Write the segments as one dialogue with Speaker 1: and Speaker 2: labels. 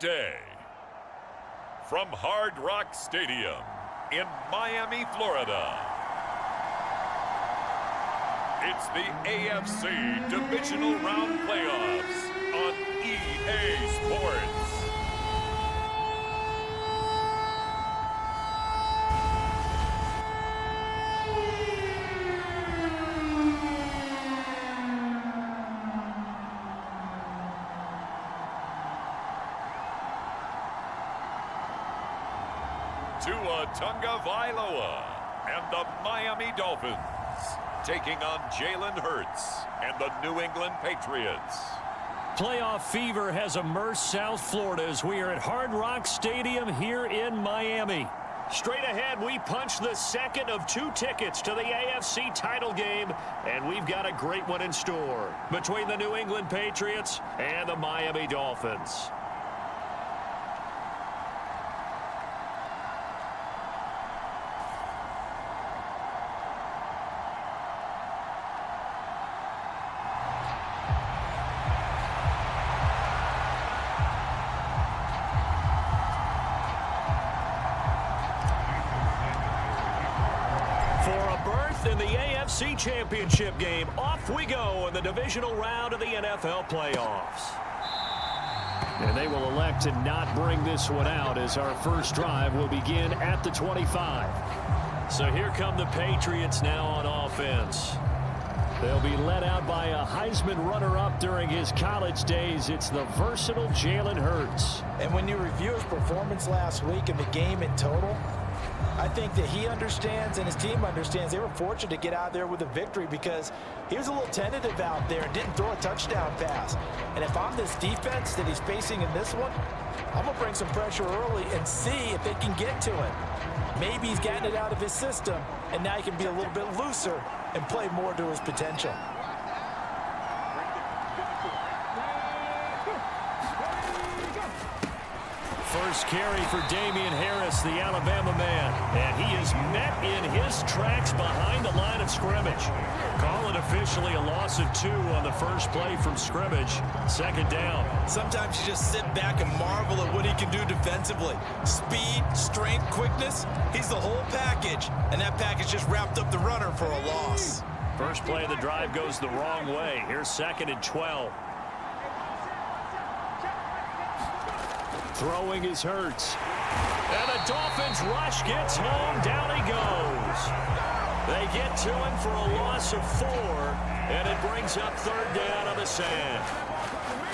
Speaker 1: Day. From Hard Rock Stadium in Miami, Florida, it's the AFC Divisional Round Playoffs on EA Sports. Tagovailoa and the Miami Dolphins taking on Jalen Hurts and the New England Patriots.
Speaker 2: Playoff fever has immersed South Florida as we are at Hard Rock Stadium here in Miami. Straight ahead, we punch the second of two tickets to the AFC title game, and we've got a great one in store between the New England Patriots and the Miami Dolphins. In the AFC Championship game, off we go in the divisional round of the NFL playoffs. And they will elect to not bring this one out as our first drive will begin at the 25. So here come the Patriots now on offense. They'll be led out by a Heisman runner-up during his college days. It's the versatile Jalen Hurts.
Speaker 3: And when you review his performance last week in the game in total, I think that he understands and his team understands they were fortunate to get out there with a victory because he was a little tentative out there and didn't throw a touchdown pass. And if I'm this defense that he's facing in this one, I'm going to bring some pressure early and see if they can get to him. Maybe he's gotten it out of his system, and now he can be a little bit looser and play more to his potential.
Speaker 2: First carry for Damian Harris, the Alabama man. And he is met in his tracks behind the line of scrimmage. Call it officially a loss of 2 on the first play from scrimmage. Second down.
Speaker 4: Sometimes you just sit back and marvel at what he can do defensively. Speed, strength, quickness, he's the whole package. And that package just wrapped up the runner for a loss.
Speaker 2: First play of the drive goes the wrong way. Here's 2nd and 12. Throwing is Hurts. And the Dolphins rush gets home. Down he goes. They get to him for a loss of 4, and it brings up 3rd down on the sand.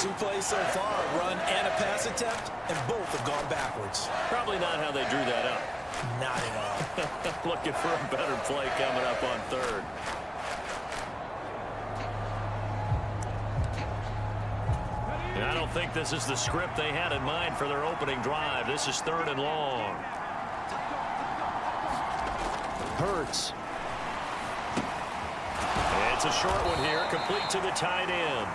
Speaker 3: 2 plays so far, a run and a pass attempt, and both have gone backwards.
Speaker 2: Probably not how they drew that up.
Speaker 3: Not at all.
Speaker 2: Looking for a better play coming up on 3rd. And I don't think this is the script they had in mind for their opening drive. This is 3rd and long. Hurts. It's a short one here, complete to the tight end.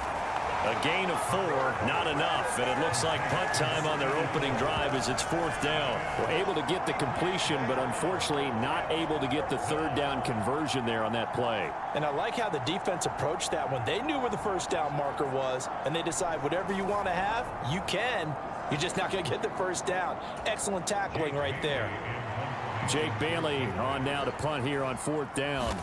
Speaker 2: A gain of 4, not enough, and it looks like punt time on their opening drive as it's 4th down.
Speaker 5: We're able to get the completion, but unfortunately not able to get the 3rd down conversion there on that play.
Speaker 3: And I like how the defense approached that one. They knew where the first down marker was, and they decide whatever you want to have, you can. You're just not going to get the first down. Excellent tackling right there.
Speaker 5: Jake Bailey on now to punt here on 4th down.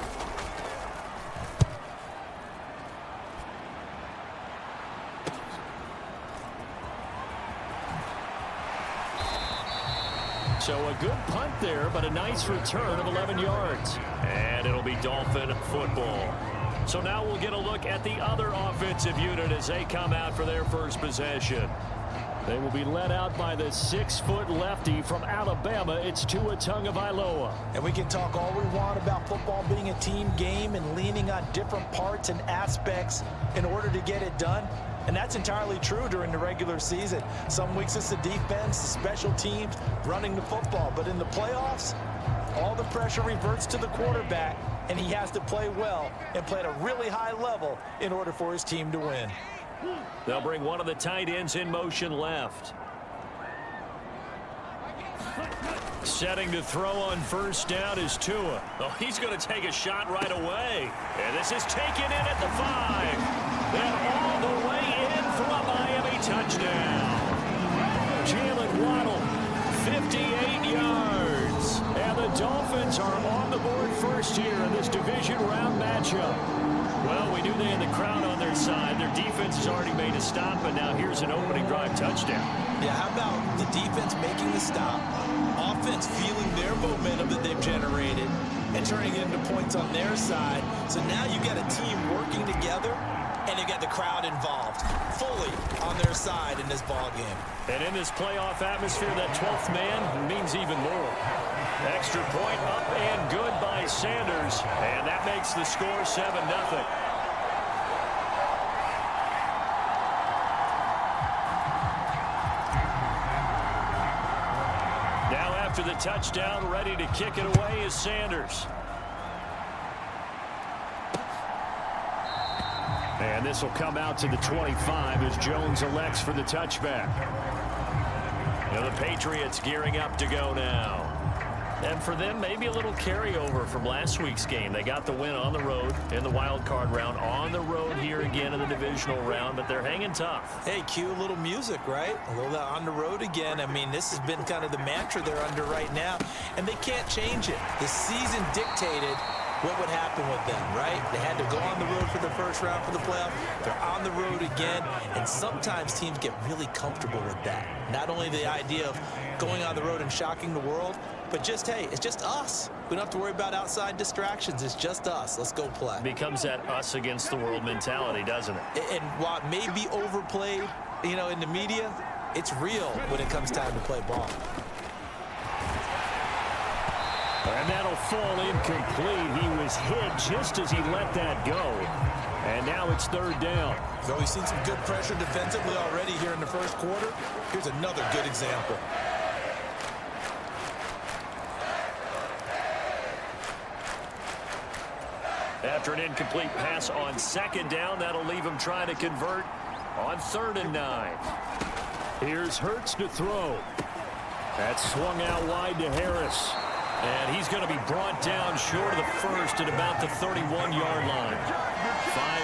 Speaker 5: So a good punt there, but a nice return of 11 yards.
Speaker 2: And it'll be Dolphin football. So now we'll get a look at the other offensive unit as they come out for their first possession.
Speaker 5: They will be led out by the 6-foot lefty from Alabama. It's Tagovailoa.
Speaker 3: And we can talk all we want about football being a team game and leaning on different parts and aspects in order to get it done. And that's entirely true during the regular season. Some weeks it's the defense, the special teams, running the football. But in the playoffs, all the pressure reverts to the quarterback, and he has to play well and play at a really high level in order for his team to win.
Speaker 2: They'll bring one of the tight ends in motion left. Setting to throw on first down is Tua. Oh, he's going to take a shot right away. And this is taken in at the 5. Then all the way in for a Miami touchdown.
Speaker 5: here in this division round matchup. Well, we knew they had the crowd on their side. Their defense has already made a stop, but now here's an opening drive touchdown.
Speaker 4: Yeah, how about the defense making the stop, offense feeling their momentum that they've generated, and turning it into points on their side. So now you've got a team working together, and you've got the crowd involved fully on their side in this ball game.
Speaker 2: And in this playoff atmosphere, that 12th man means even more. Extra point up and good by Sanders, and that makes the score 7-0. Now after the touchdown, ready to kick it away is Sanders. And this will come out to the 25 as Jones elects for the touchback. Now the Patriots gearing up to go now. And for them, maybe a little carryover from last week's game. They got the win on the road in the wild card round, on the road here again in the divisional round, but they're hanging tough.
Speaker 4: Hey, cue a little music, right? A little on the road again. I mean, this has been kind of the mantra they're under right now, and they can't change it. The season dictated what would happen with them, right? They had to go on the road for the first round for the playoff. They're on the road again, and sometimes teams get really comfortable with that. Not only the idea of going on the road and shocking the world, but just, hey, it's just us. We don't have to worry about outside distractions. It's just us. Let's go play.
Speaker 2: Becomes that us against the world mentality, doesn't it?
Speaker 4: And while it may be overplayed, you know, in the media, it's real when it comes time to play ball.
Speaker 5: And that'll fall incomplete. He was hit just as he let that go. And now it's third down.
Speaker 4: So we've seen some good pressure defensively already here in the first quarter. Here's another good example.
Speaker 2: After an incomplete pass on second down, that'll leave him trying to convert on 3rd and 9.
Speaker 5: Here's Hurts to throw. That's swung out wide to Harris.
Speaker 2: And he's going to be brought down short of the first at about the 31-yard line.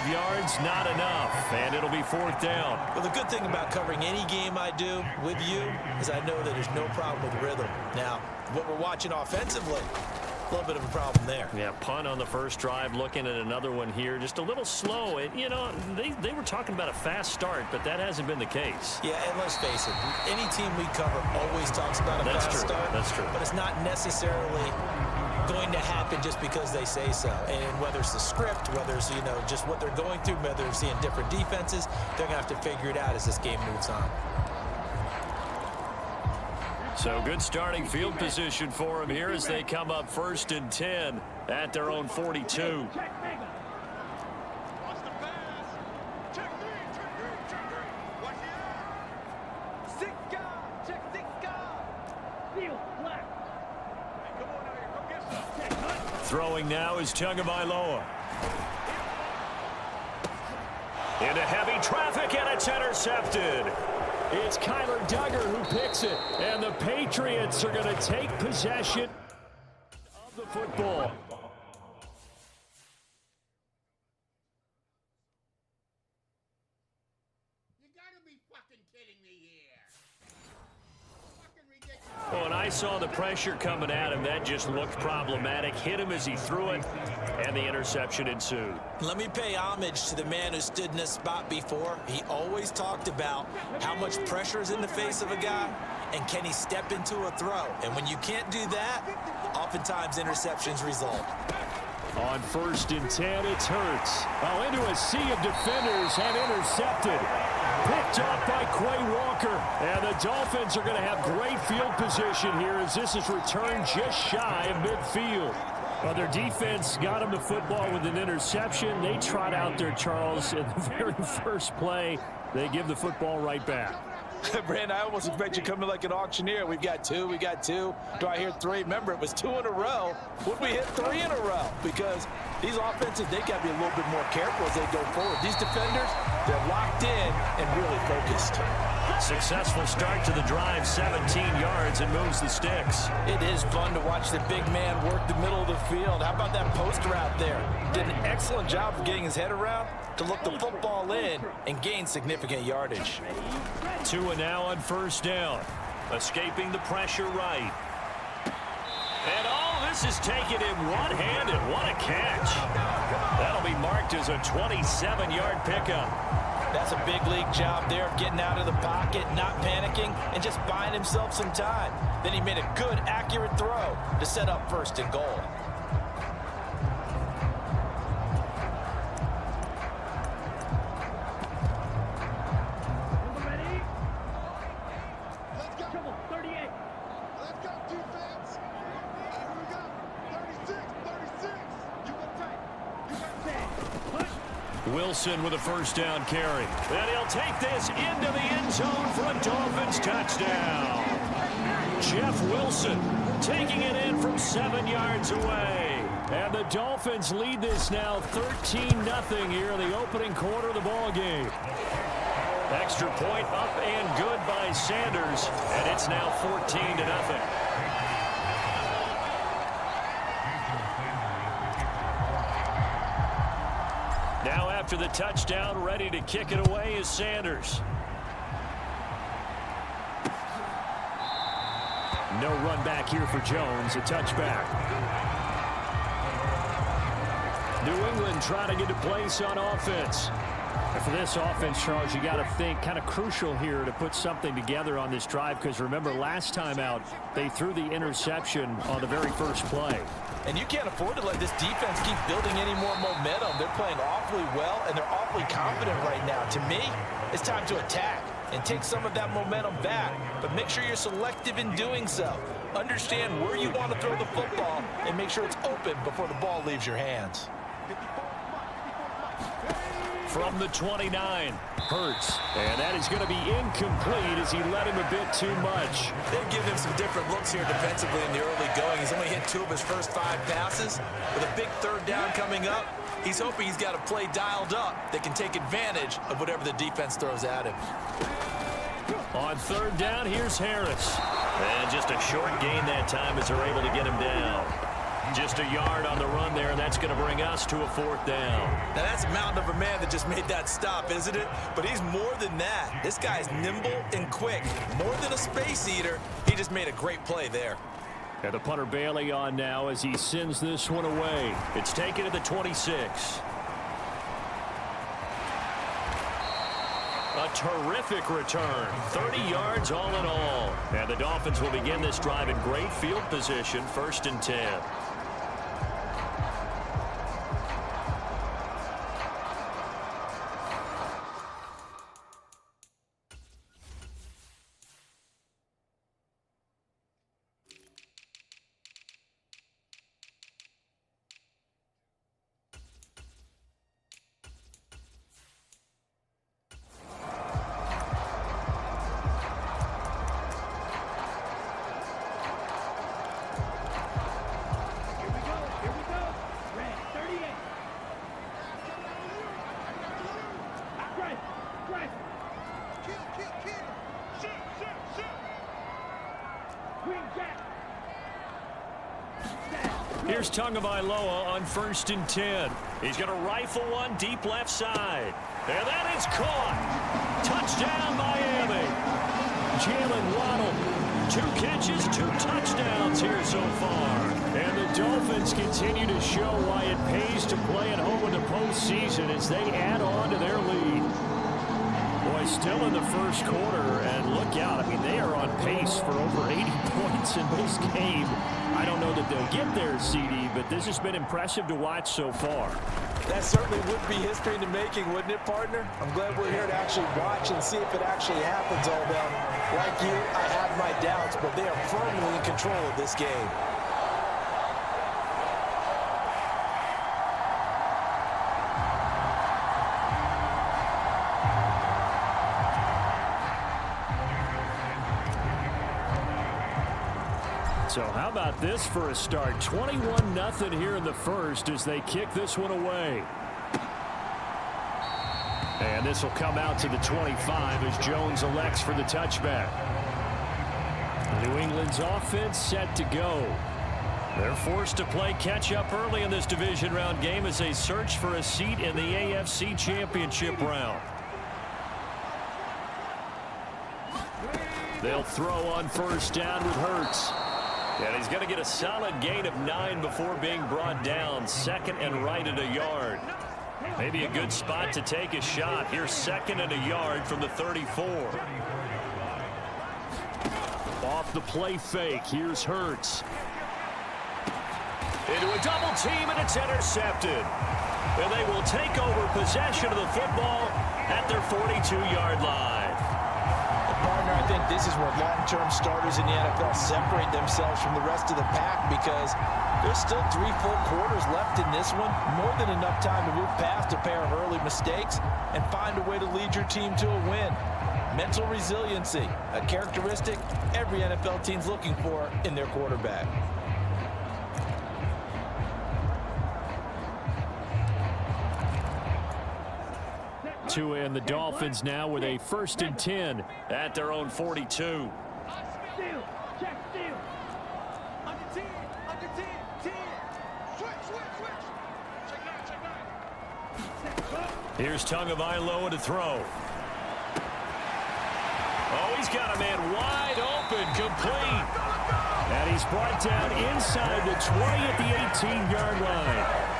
Speaker 2: 5 yards, not enough, and it'll be 4th down.
Speaker 4: Well, the good thing about covering any game I do with you is I know that there's no problem with rhythm. Now, what we're watching offensively, a little bit of a problem there.
Speaker 2: Yeah, punt on the first drive, looking at another one here. Just a little slow. And, you know, they were talking about a fast start, but that hasn't been the case.
Speaker 4: Yeah, and let's face it, any team we cover always talks about a fast start.
Speaker 2: That's true.
Speaker 4: But it's not necessarily going to happen just because they say so. And whether it's the script, whether it's, you know, just what they're going through, whether they're seeing different defenses, they're going to have to figure it out as this game moves on.
Speaker 2: So good starting field position for them here as they come up 1st and 10 at their own 42. Throwing now is Tagovailoa. Into heavy traffic, and it's intercepted.
Speaker 5: It's Kyler Duggar who picks it. And the Patriots are going to take possession of the football.
Speaker 6: You gotta be fucking kidding me here. Fucking ridiculous.
Speaker 2: Well, when I saw the pressure coming at him, that just looked problematic. Hit him as he threw it, and the interception ensued.
Speaker 4: Let me pay homage to the man who stood in this spot before. He always talked about how much pressure is in the face of a guy, and can he step into a throw. And when you can't do that, oftentimes interceptions result.
Speaker 5: On 1st and 10, it's Hurts. Oh, into a sea of defenders and intercepted. Picked off by Quay Walker. And the Dolphins are going to have great field position here as this is returned just shy of midfield. Well, their defense got them the football with an interception. They trot out there, Charles, in the very first play. They give the football right back.
Speaker 3: Brandon, I almost expect you coming like an auctioneer. We've got two. Do I hear 3? Remember, it was 2 in a row. Would we hit 3 in a row? Because these offenses, they got to be a little bit more careful as they go forward. These defenders, they're locked in and really focused.
Speaker 2: Successful start to the drive, 17 yards, and moves the sticks.
Speaker 3: It is fun to watch the big man work the middle of the field. How about that post route there? Did an excellent job of getting his head around to look the football in and gain significant yardage.
Speaker 2: 2 and now on 1st down. Escaping the pressure right. And all this is taken in one-handed. What a catch. That'll be marked as a 27-yard pickup.
Speaker 3: That's a big league job there of getting out of the pocket, not panicking, and just buying himself some time. Then he made a good, accurate throw to set up first and goal.
Speaker 2: Wilson with a first down carry. And he'll take this into the end zone for a Dolphins touchdown. Jeff Wilson taking it in from 7 yards away. And the Dolphins lead this now 13-0 here in the opening quarter of the ball game. Extra point up and good by Sanders. And it's now 14-0. Now after the touchdown, ready to kick it away is Sanders. No run back here for Jones, a touchback. New England trying to get to place on offense.
Speaker 5: And for this offense, Charles, you got to think kind of crucial here to put something together on this drive, because remember last time out they threw the interception on the very first play.
Speaker 3: And you can't afford to let this defense keep building any more momentum. They're playing awfully well, and they're awfully confident right now. To me, it's time to attack and take some of that momentum back. But make sure you're selective in doing so. Understand where you want to throw the football and make sure it's open before the ball leaves your hands.
Speaker 2: From the 29, Hurts.
Speaker 5: And that is going to be incomplete as he let him a bit too much.
Speaker 4: They've given him some different looks here defensively in the early going. He's only hit 2 of his first 5 passes. With a big third down coming up, he's hoping he's got a play dialed up that can take advantage of whatever the defense throws at him.
Speaker 2: On third down, here's Harris. And just a short gain that time as they're able to get him down. Just a yard on the run there, and that's going to bring us to a 4th down.
Speaker 4: Now, that's a mountain of a man that just made that stop, isn't it? But he's more than that. This guy's nimble and quick. More than a space eater, he just made a great play there.
Speaker 2: And the punter Bailey on now as he sends this one away. It's taken at the 26. A terrific return. 30 yards all in all. And the Dolphins will begin this drive in great field position, 1st and 10. Here's Tagovailoa on 1st and 10. He's going to rifle one deep left side. And that is caught. Touchdown, Miami. Jalen Waddle, 2 catches, 2 touchdowns here so far. And the Dolphins continue to show why it pays to play at home in the postseason as they add on to their lead. Boy, still in the first quarter, and look out. I mean, they are on pace for over 80 points in this game. I don't know that they'll get there, CD, but this has been impressive to watch so far.
Speaker 3: That certainly would be history in the making, wouldn't it, partner? I'm glad we're here to actually watch and see if it actually happens, although, like you, I have my doubts, but they are firmly in control of this game.
Speaker 5: So how about this for a start? 21-0 here in the first as they kick this one away. And this will come out to the 25 as Jones elects for the touchback. New England's offense set to go. They're forced to play catch-up early in this division round game as they search for a seat in the AFC Championship round. They'll throw on 1st down with Hurts.
Speaker 2: And he's going to get a solid gain of 9 before being brought down. 2nd and right at a yard. Maybe a good spot to take a shot. Here's 2nd and a yard from the 34.
Speaker 5: Off the play fake. Here's Hurts.
Speaker 2: Into a double team, and it's intercepted. And they will take over possession of the football at their 42-yard line.
Speaker 3: Partner, I think this is where long-term starters in the NFL separate themselves from the rest of the pack, because there's still 3 full quarters left in this one. More than enough time to move past a pair of early mistakes and find a way to lead your team to a win. Mental resiliency, a characteristic every NFL team's looking for in their quarterback.
Speaker 5: Tua and the Dolphins now with a 1st and 10
Speaker 2: at their own 42. Here's Tagovailoa to throw. Oh, he's got a man wide open, complete.
Speaker 5: And he's brought down inside the 20 at the 18-yard line.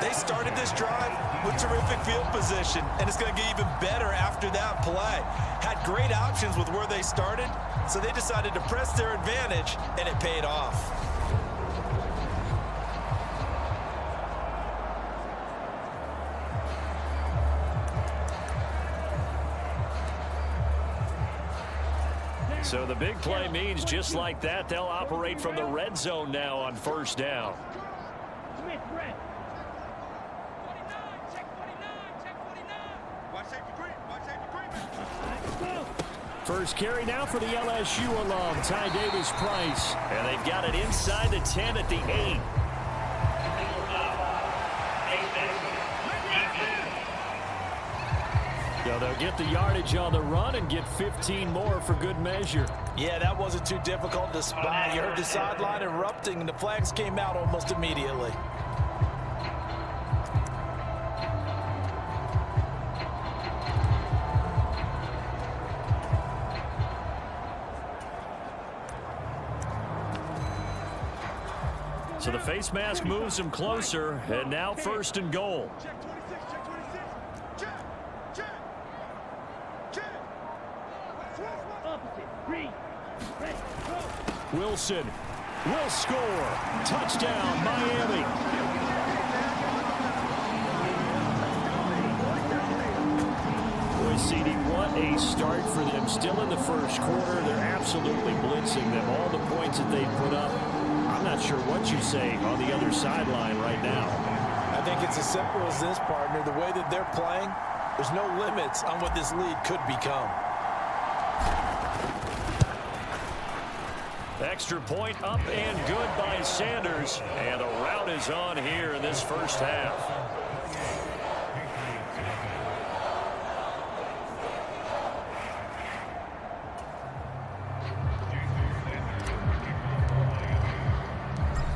Speaker 4: They started this drive with terrific field position, and it's going to get even better after that play. Had great options with where they started, so they decided to press their advantage, and it paid off.
Speaker 2: So the big play means just like that, they'll operate from the red zone now on 1st down.
Speaker 5: First carry now for the LSU alum, Ty Davis-Price.
Speaker 2: And they've got it inside the 10 at the 8.
Speaker 5: So they'll get the yardage on the run and get 15 more for good measure.
Speaker 3: Yeah, that wasn't too difficult to spot. You heard the sideline erupting, and the flags came out almost immediately.
Speaker 2: So the face mask moves him closer, and now 1st and goal.
Speaker 5: Wilson will score. Touchdown, Miami.
Speaker 2: Boy, CD, what a start for them. Still in the 1st quarter, they're absolutely blitzing them. All the points that they put up. I'm not sure what you say on the other sideline right now.
Speaker 3: I think it's as simple as this, partner. The way that they're playing, there's no limits on what this lead could become.
Speaker 2: Extra point up and good by Sanders. And the rout is on here in this 1st half.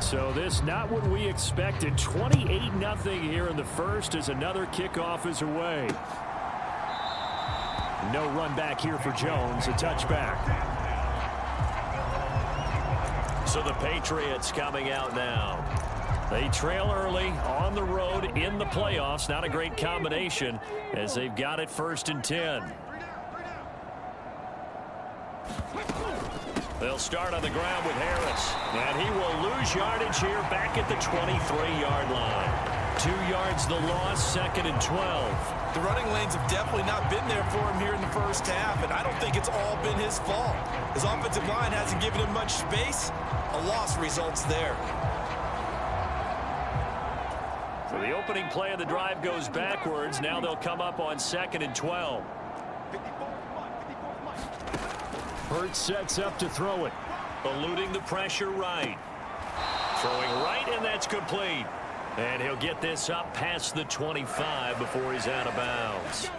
Speaker 5: So this not what we expected. 28-0 here in the 1st as another kickoff is away. No run back here for Jones. A touchback.
Speaker 2: So the Patriots coming out now. They trail early on the road in the playoffs. Not a great combination as they've got it 1st and 10. They'll start on the ground with Harris. And he will lose yardage here back at the 23-yard line. 2 yards the loss, 2nd and 12.
Speaker 4: The running lanes have definitely not been there for him here in the 1st half, and I don't think it's all been his fault. His offensive line hasn't given him much space. A loss results there.
Speaker 2: So the opening play of the drive goes backwards. Now they'll come up on 2nd and 12.
Speaker 5: Hurts sets up to throw it.
Speaker 2: Eluding the pressure right. Throwing right, and that's complete. And he'll get this up past the 25 before he's out of bounds.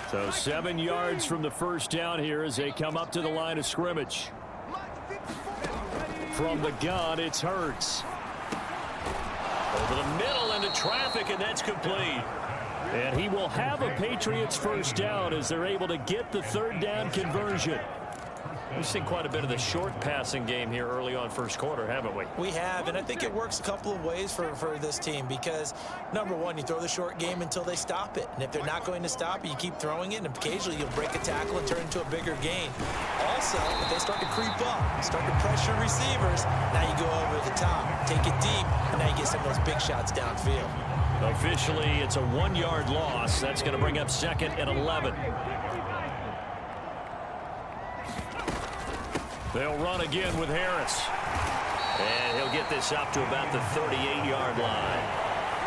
Speaker 5: So 7 yards from the 1st down here as they come up to the line of scrimmage. From the gun, it's Hurts.
Speaker 2: Over the middle into traffic, and that's complete.
Speaker 5: And he will have a Patriots 1st down as they're able to get the 3rd down conversion.
Speaker 2: We've seen quite a bit of the short passing game here early on first quarter, haven't we?
Speaker 4: We have, and I think it works a couple of ways for this team because, number one, you throw the short game until they stop it. And if they're not going to stop it, you keep throwing it, and occasionally you'll break a tackle and turn into a bigger gain. Also, if they start to creep up, start to pressure receivers, now you go over the top, take it deep, and now you get some of those big shots downfield.
Speaker 2: Officially, it's a 1-yard loss. That's going to bring up 2nd and 11. They'll run again with Harris. And he'll get this up to about the 38-yard line.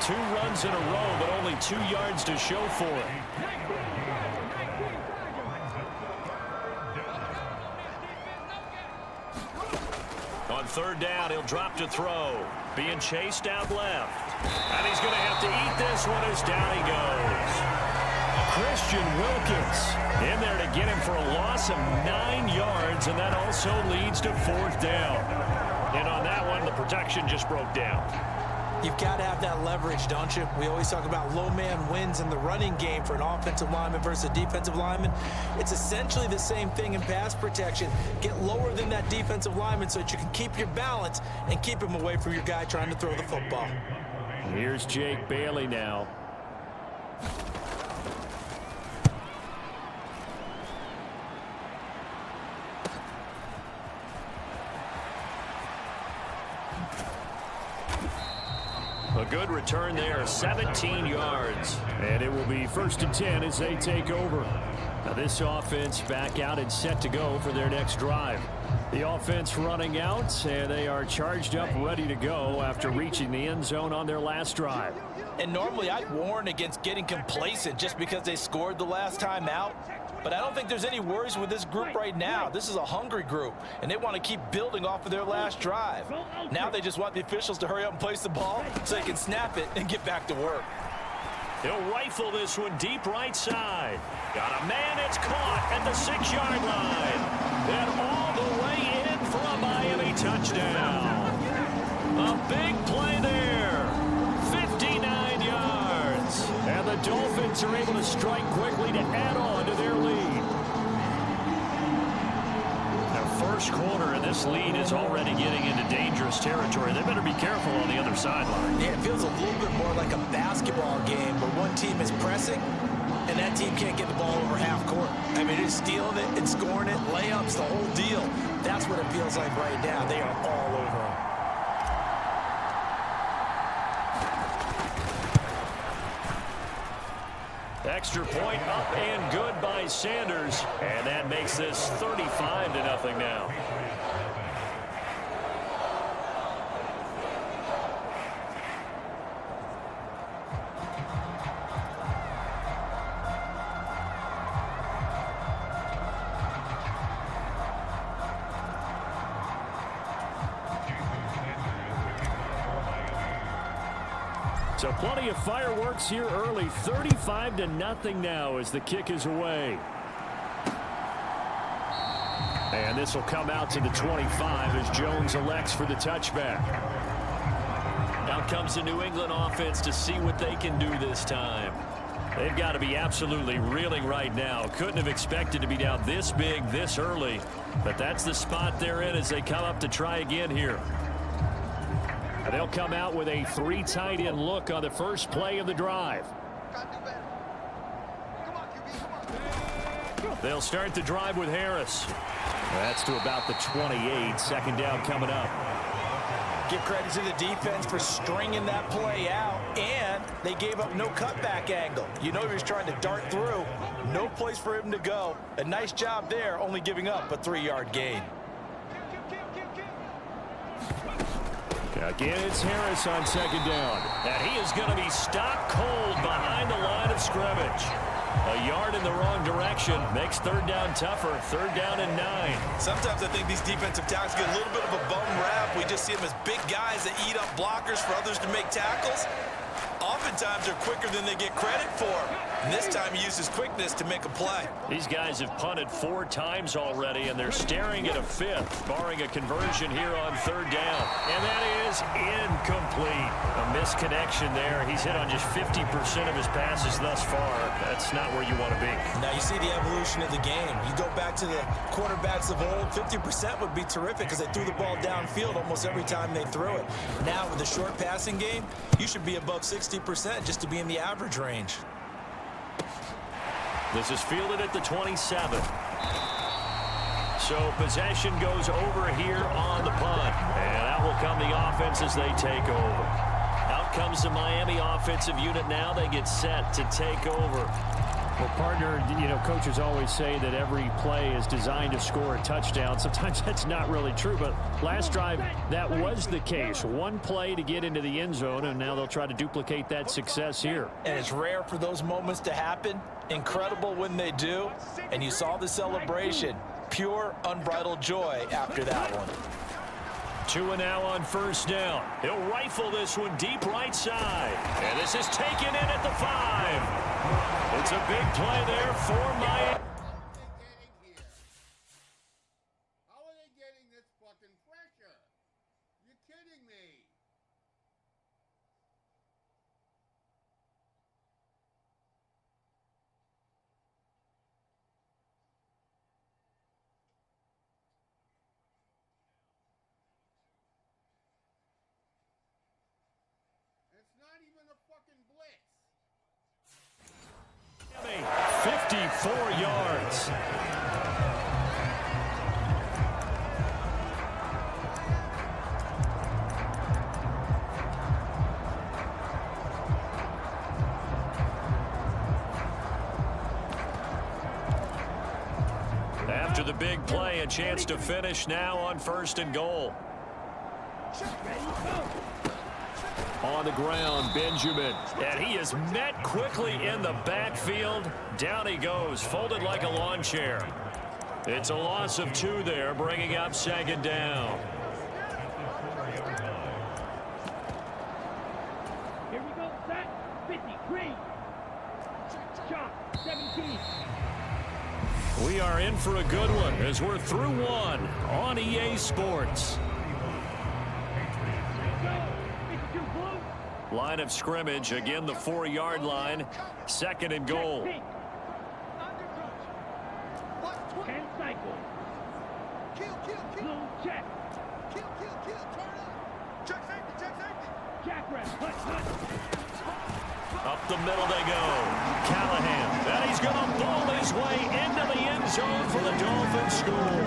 Speaker 2: 2 runs in a row, but only 2 yards to show for it. On 3rd down, he'll drop to throw. Being chased out left. And he's going to have to eat this one as down he goes. Christian Wilkins in there to get him for a loss of 9 yards, and that also leads to 4th down. And on that one, the protection just broke down.
Speaker 4: You've got to have that leverage, don't you? We always talk about low man wins in the running game for an offensive lineman versus a defensive lineman. It's essentially the same thing in pass protection. Get lower than that defensive lineman so that you can keep your balance and keep him away from your guy trying to throw the football.
Speaker 5: Here's Jake Bailey now.
Speaker 2: A good return there, 17 yards.
Speaker 5: And it will be 1st and 10 as they take over. Now this offense back out and set to go for their next drive. The offense running out, and they are charged up, ready to go after reaching the end zone on their last drive.
Speaker 3: And normally I'd warn against getting complacent just because they scored the last time out. But I don't think there's any worries with this group right now. This is a hungry group, and they want to keep building off of their last drive. Now they just want the officials to hurry up and place the ball so they can snap it and get back to work.
Speaker 2: He'll rifle this one deep right side. Got a man, it's caught at the 6-yard line. And all the way in for a Miami touchdown. A big play there. 59 yards.
Speaker 5: And the Dolphins are able to strike quickly to add on to their lead.
Speaker 2: First quarter, and this lead is already getting into dangerous territory. They better be careful on the other sideline.
Speaker 4: Yeah, it feels a little bit more like a basketball game where one team is pressing and that team can't get the ball over half court. I mean, it's stealing it and scoring it, layups, the whole deal. That's what it feels like right now. They are all over them.
Speaker 2: Extra point up and good by Sanders. And that makes this 35-0 now.
Speaker 5: So plenty of fireworks here early. 35-0 now as the kick is away. And this will come out to the 25 as Jones elects for the touchback.
Speaker 2: Now comes the New England offense to see what they can do this time. They've got to be absolutely reeling right now. Couldn't have expected to be down this big this early. But that's the spot they're in as they come up to try again here.
Speaker 5: They'll come out with a 3 tight end look on the first play of the drive.
Speaker 2: They'll start the drive with Harris.
Speaker 5: That's to about the 28. 2nd down coming up.
Speaker 3: Give credit to the defense for stringing that play out, and they gave up no cutback angle. You know he was trying to dart through. No place for him to go. A nice job there, only giving up a 3-yard gain.
Speaker 5: Again, it's Harris on 2nd down.
Speaker 2: And he is going to be stopped cold behind the line of scrimmage. A yard in the wrong direction makes 3rd down tougher. 3rd down and 9.
Speaker 4: Sometimes I think these defensive tackles get a little bit of a bum rap. We just see them as big guys that eat up blockers for others to make tackles. oftentimes are quicker than they get credit for. And this time he used his quickness to make a play.
Speaker 2: These guys have punted 4 times already, and they're staring at a 5th, barring a conversion here on 3rd down. And that is incomplete. A misconnection there. He's hit on just 50% of his passes thus far. That's not where you want to be.
Speaker 4: Now you see the evolution of the game. You go back to the quarterbacks of old, 50% would be terrific because they threw the ball downfield almost every time they threw it. Now with the short passing game, you should be above 60% just to be in the average range.
Speaker 2: This is fielded at the 27. So possession goes over here on the punt. And out will come the offense as they take over. Out comes the Miami offensive unit now. They get set to take over.
Speaker 5: Well, partner, you know, coaches always say that every play is designed to score a touchdown. Sometimes that's not really true, but last drive, that was the case. One play to get into the end zone, and now they'll try to duplicate that success here.
Speaker 3: And it's rare for those moments to happen. Incredible when they do. And you saw the celebration. Pure, unbridled joy after that one.
Speaker 2: 2 now on 1st down. He'll rifle this one deep right side. And this is taken in at the 5. It's a big play there for Miami.
Speaker 6: How are they getting this fucking pressure? You're kidding me. It's not even a fucking blitz.
Speaker 2: 54 yards. After the big play, a chance to finish now on 1st and goal. On the ground, Benjamin. And he is met quickly in the backfield. Down he goes, folded like a lawn chair. It's a loss of 2 there, bringing up 2nd down.
Speaker 7: Here we go, set, 53. Shot, 17.
Speaker 2: We are in for a good one as we're through 1 on EA Sports. Line of scrimmage, again the 4-yard line, 2nd and goal.
Speaker 7: 10 cycles. Blue check.
Speaker 6: Check safety.
Speaker 7: Jack rep, hut.
Speaker 2: Up the middle they go. Callahan, and he's going to ball his way into the end zone for the Dolphins score.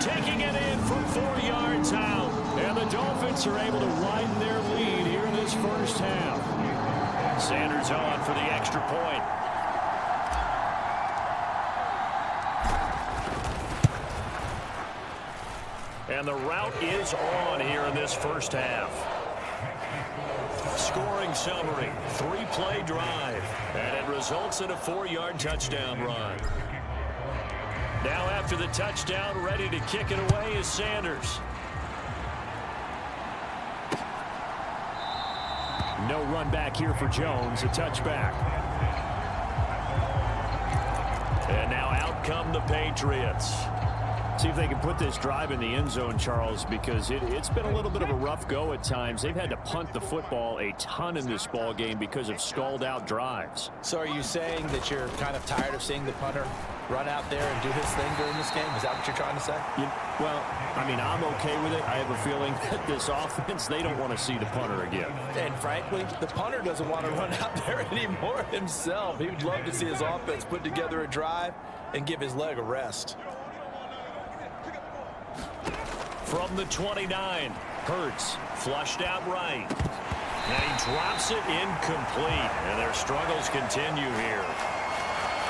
Speaker 2: Taking it in from 4 yards out. And the Dolphins are able to widen their lead here in this first half. Sanders on for the extra point. And the route is on here in this first half. Scoring summary, 3-play drive, and it results in a 4-yard touchdown run. Now after the touchdown, ready to kick it away is Sanders.
Speaker 5: No run back here for Jones, a touchback.
Speaker 2: And now out come the Patriots.
Speaker 5: See if they can put this drive in the end zone, Charles, because it's been a little bit of a rough go at times. They've had to punt the football a ton in this ball game because of stalled-out drives.
Speaker 3: So are you saying that you're kind of tired of seeing the punter run out there and do his thing during this game? Is that what you're trying to say?
Speaker 5: Well, I mean, I'm okay with it. I have a feeling that this offense, they don't want to see the punter again.
Speaker 3: And frankly, the punter doesn't want to run out there anymore himself. He would love to see his offense put together a drive and give his leg a rest.
Speaker 2: From the 29, Hurts flushed out right. And he drops it incomplete. And their struggles continue here.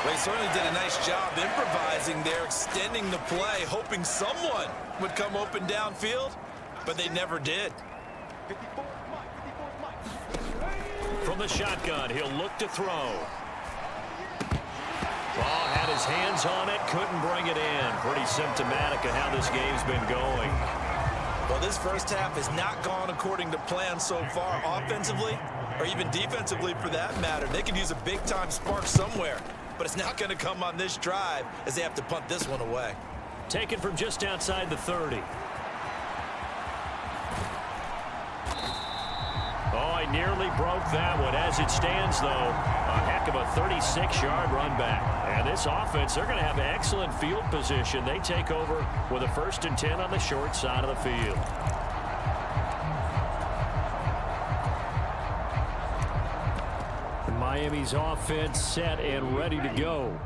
Speaker 4: Well, he certainly did a nice job improvising there, extending the play, hoping someone would come open downfield, but they never did.
Speaker 2: From the shotgun, he'll look to throw. Oh, had his hands on it, couldn't bring it in. Pretty symptomatic of how this game's been going.
Speaker 4: Well, this first half has not gone according to plan so far offensively or even defensively for that matter. They could use a big-time spark somewhere, but it's not going to come on this drive as they have to punt this one away.
Speaker 2: Taken from just outside the 30. Oh, I nearly broke that one. As it stands, though, a heck of a 36-yard run back. And this offense, they're going to have excellent field position. They take over with a 1st and 10 on the short side of the field.
Speaker 5: Miami's offense set and ready to go.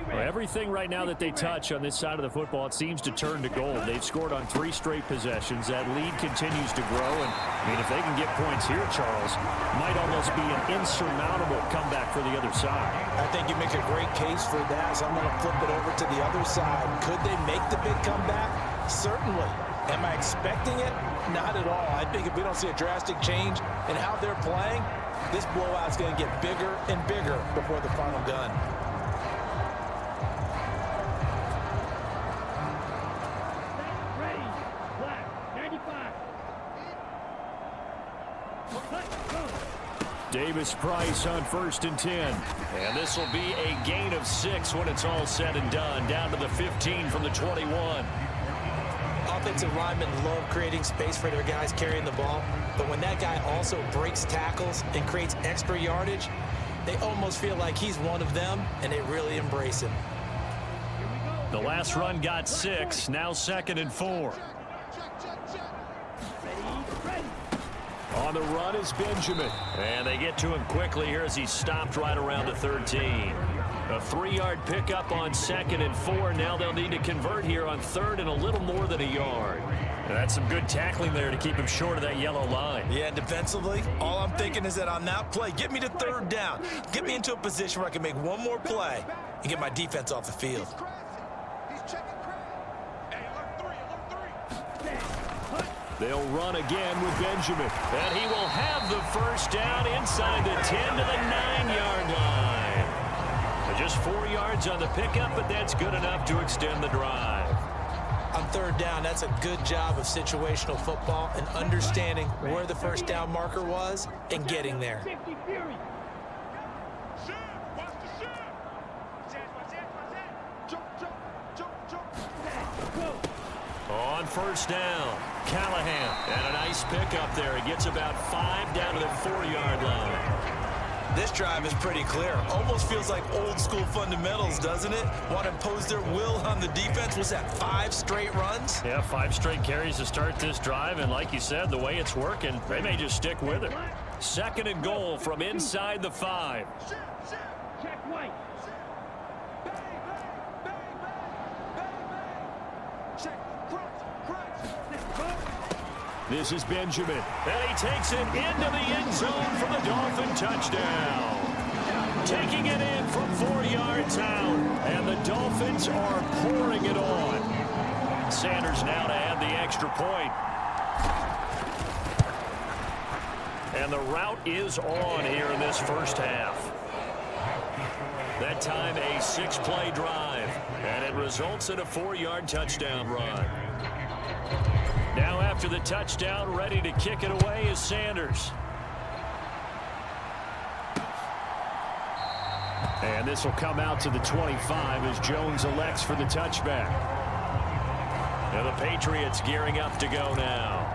Speaker 5: Well, everything right now that they touch on this side of the football, it seems to turn to gold. They've scored on 3 straight possessions. That lead continues to grow. And, I mean, if they can get points here, Charles, might almost be an insurmountable comeback for the other side.
Speaker 3: I think you make a great case for that, so I'm going to flip it over to the other side. Could they make the big comeback? Certainly. Am I expecting it? Not at all. I think if we don't see a drastic change in how they're playing, this blowout's going to get bigger and bigger before the final gun.
Speaker 7: Ready. Black. 95.
Speaker 5: Davis Price on 1st and 10.
Speaker 2: And this will be a gain of 6 when it's all said and done. Down to the 15 from the 21.
Speaker 4: Offensive linemen love creating space for their guys carrying the ball, but when that guy also breaks tackles and creates extra yardage, they almost feel like he's one of them, and they really embrace him.
Speaker 2: The last run got 6. Now 2nd and 4.
Speaker 5: On the run is Benjamin.
Speaker 2: And they get to him quickly here as he stopped right around the 13. A 3-yard pickup on 2nd and 4. Now they'll need to convert here on 3rd and a little more than a yard.
Speaker 5: And that's some good tackling there to keep him short of that yellow line.
Speaker 4: Yeah, and defensively, all I'm thinking is that on that play, get me to 3rd down. Get me into a position where I can make one more play and get my defense off the field.
Speaker 5: They'll run again with Benjamin.
Speaker 2: And he will have the 1st down inside the 10 to the 9-yard line. Just 4 yards on the pickup, but that's good enough to extend the drive.
Speaker 4: On 3rd down, that's a good job of situational football and understanding where the 1st down marker was and getting there.
Speaker 7: 50 Fury.
Speaker 2: On 1st down, Callahan. And a nice pickup there. He gets about 5 down to the 4-yard line.
Speaker 4: This drive is pretty clear. Almost feels like old school fundamentals, doesn't it? Want to impose their will on the defense. Was that 5 straight runs?
Speaker 5: Yeah, 5 straight carries to start this drive. And like you said, the way it's working, they may just stick with it.
Speaker 2: 2nd and goal from inside the 5.
Speaker 7: Check White.
Speaker 5: This is Benjamin.
Speaker 2: And he takes it into the end zone for the Dolphin touchdown. Taking it in from 4 yards out. And the Dolphins are pouring it on. Sanders now to add the extra point. And the route is on here in this first half. That time a 6-play drive. And it results in a 4-yard touchdown run. Now after the touchdown, ready to kick it away is Sanders.
Speaker 5: And this will come out to the 25 as Jones elects for the touchback.
Speaker 2: Now the Patriots gearing up to go now.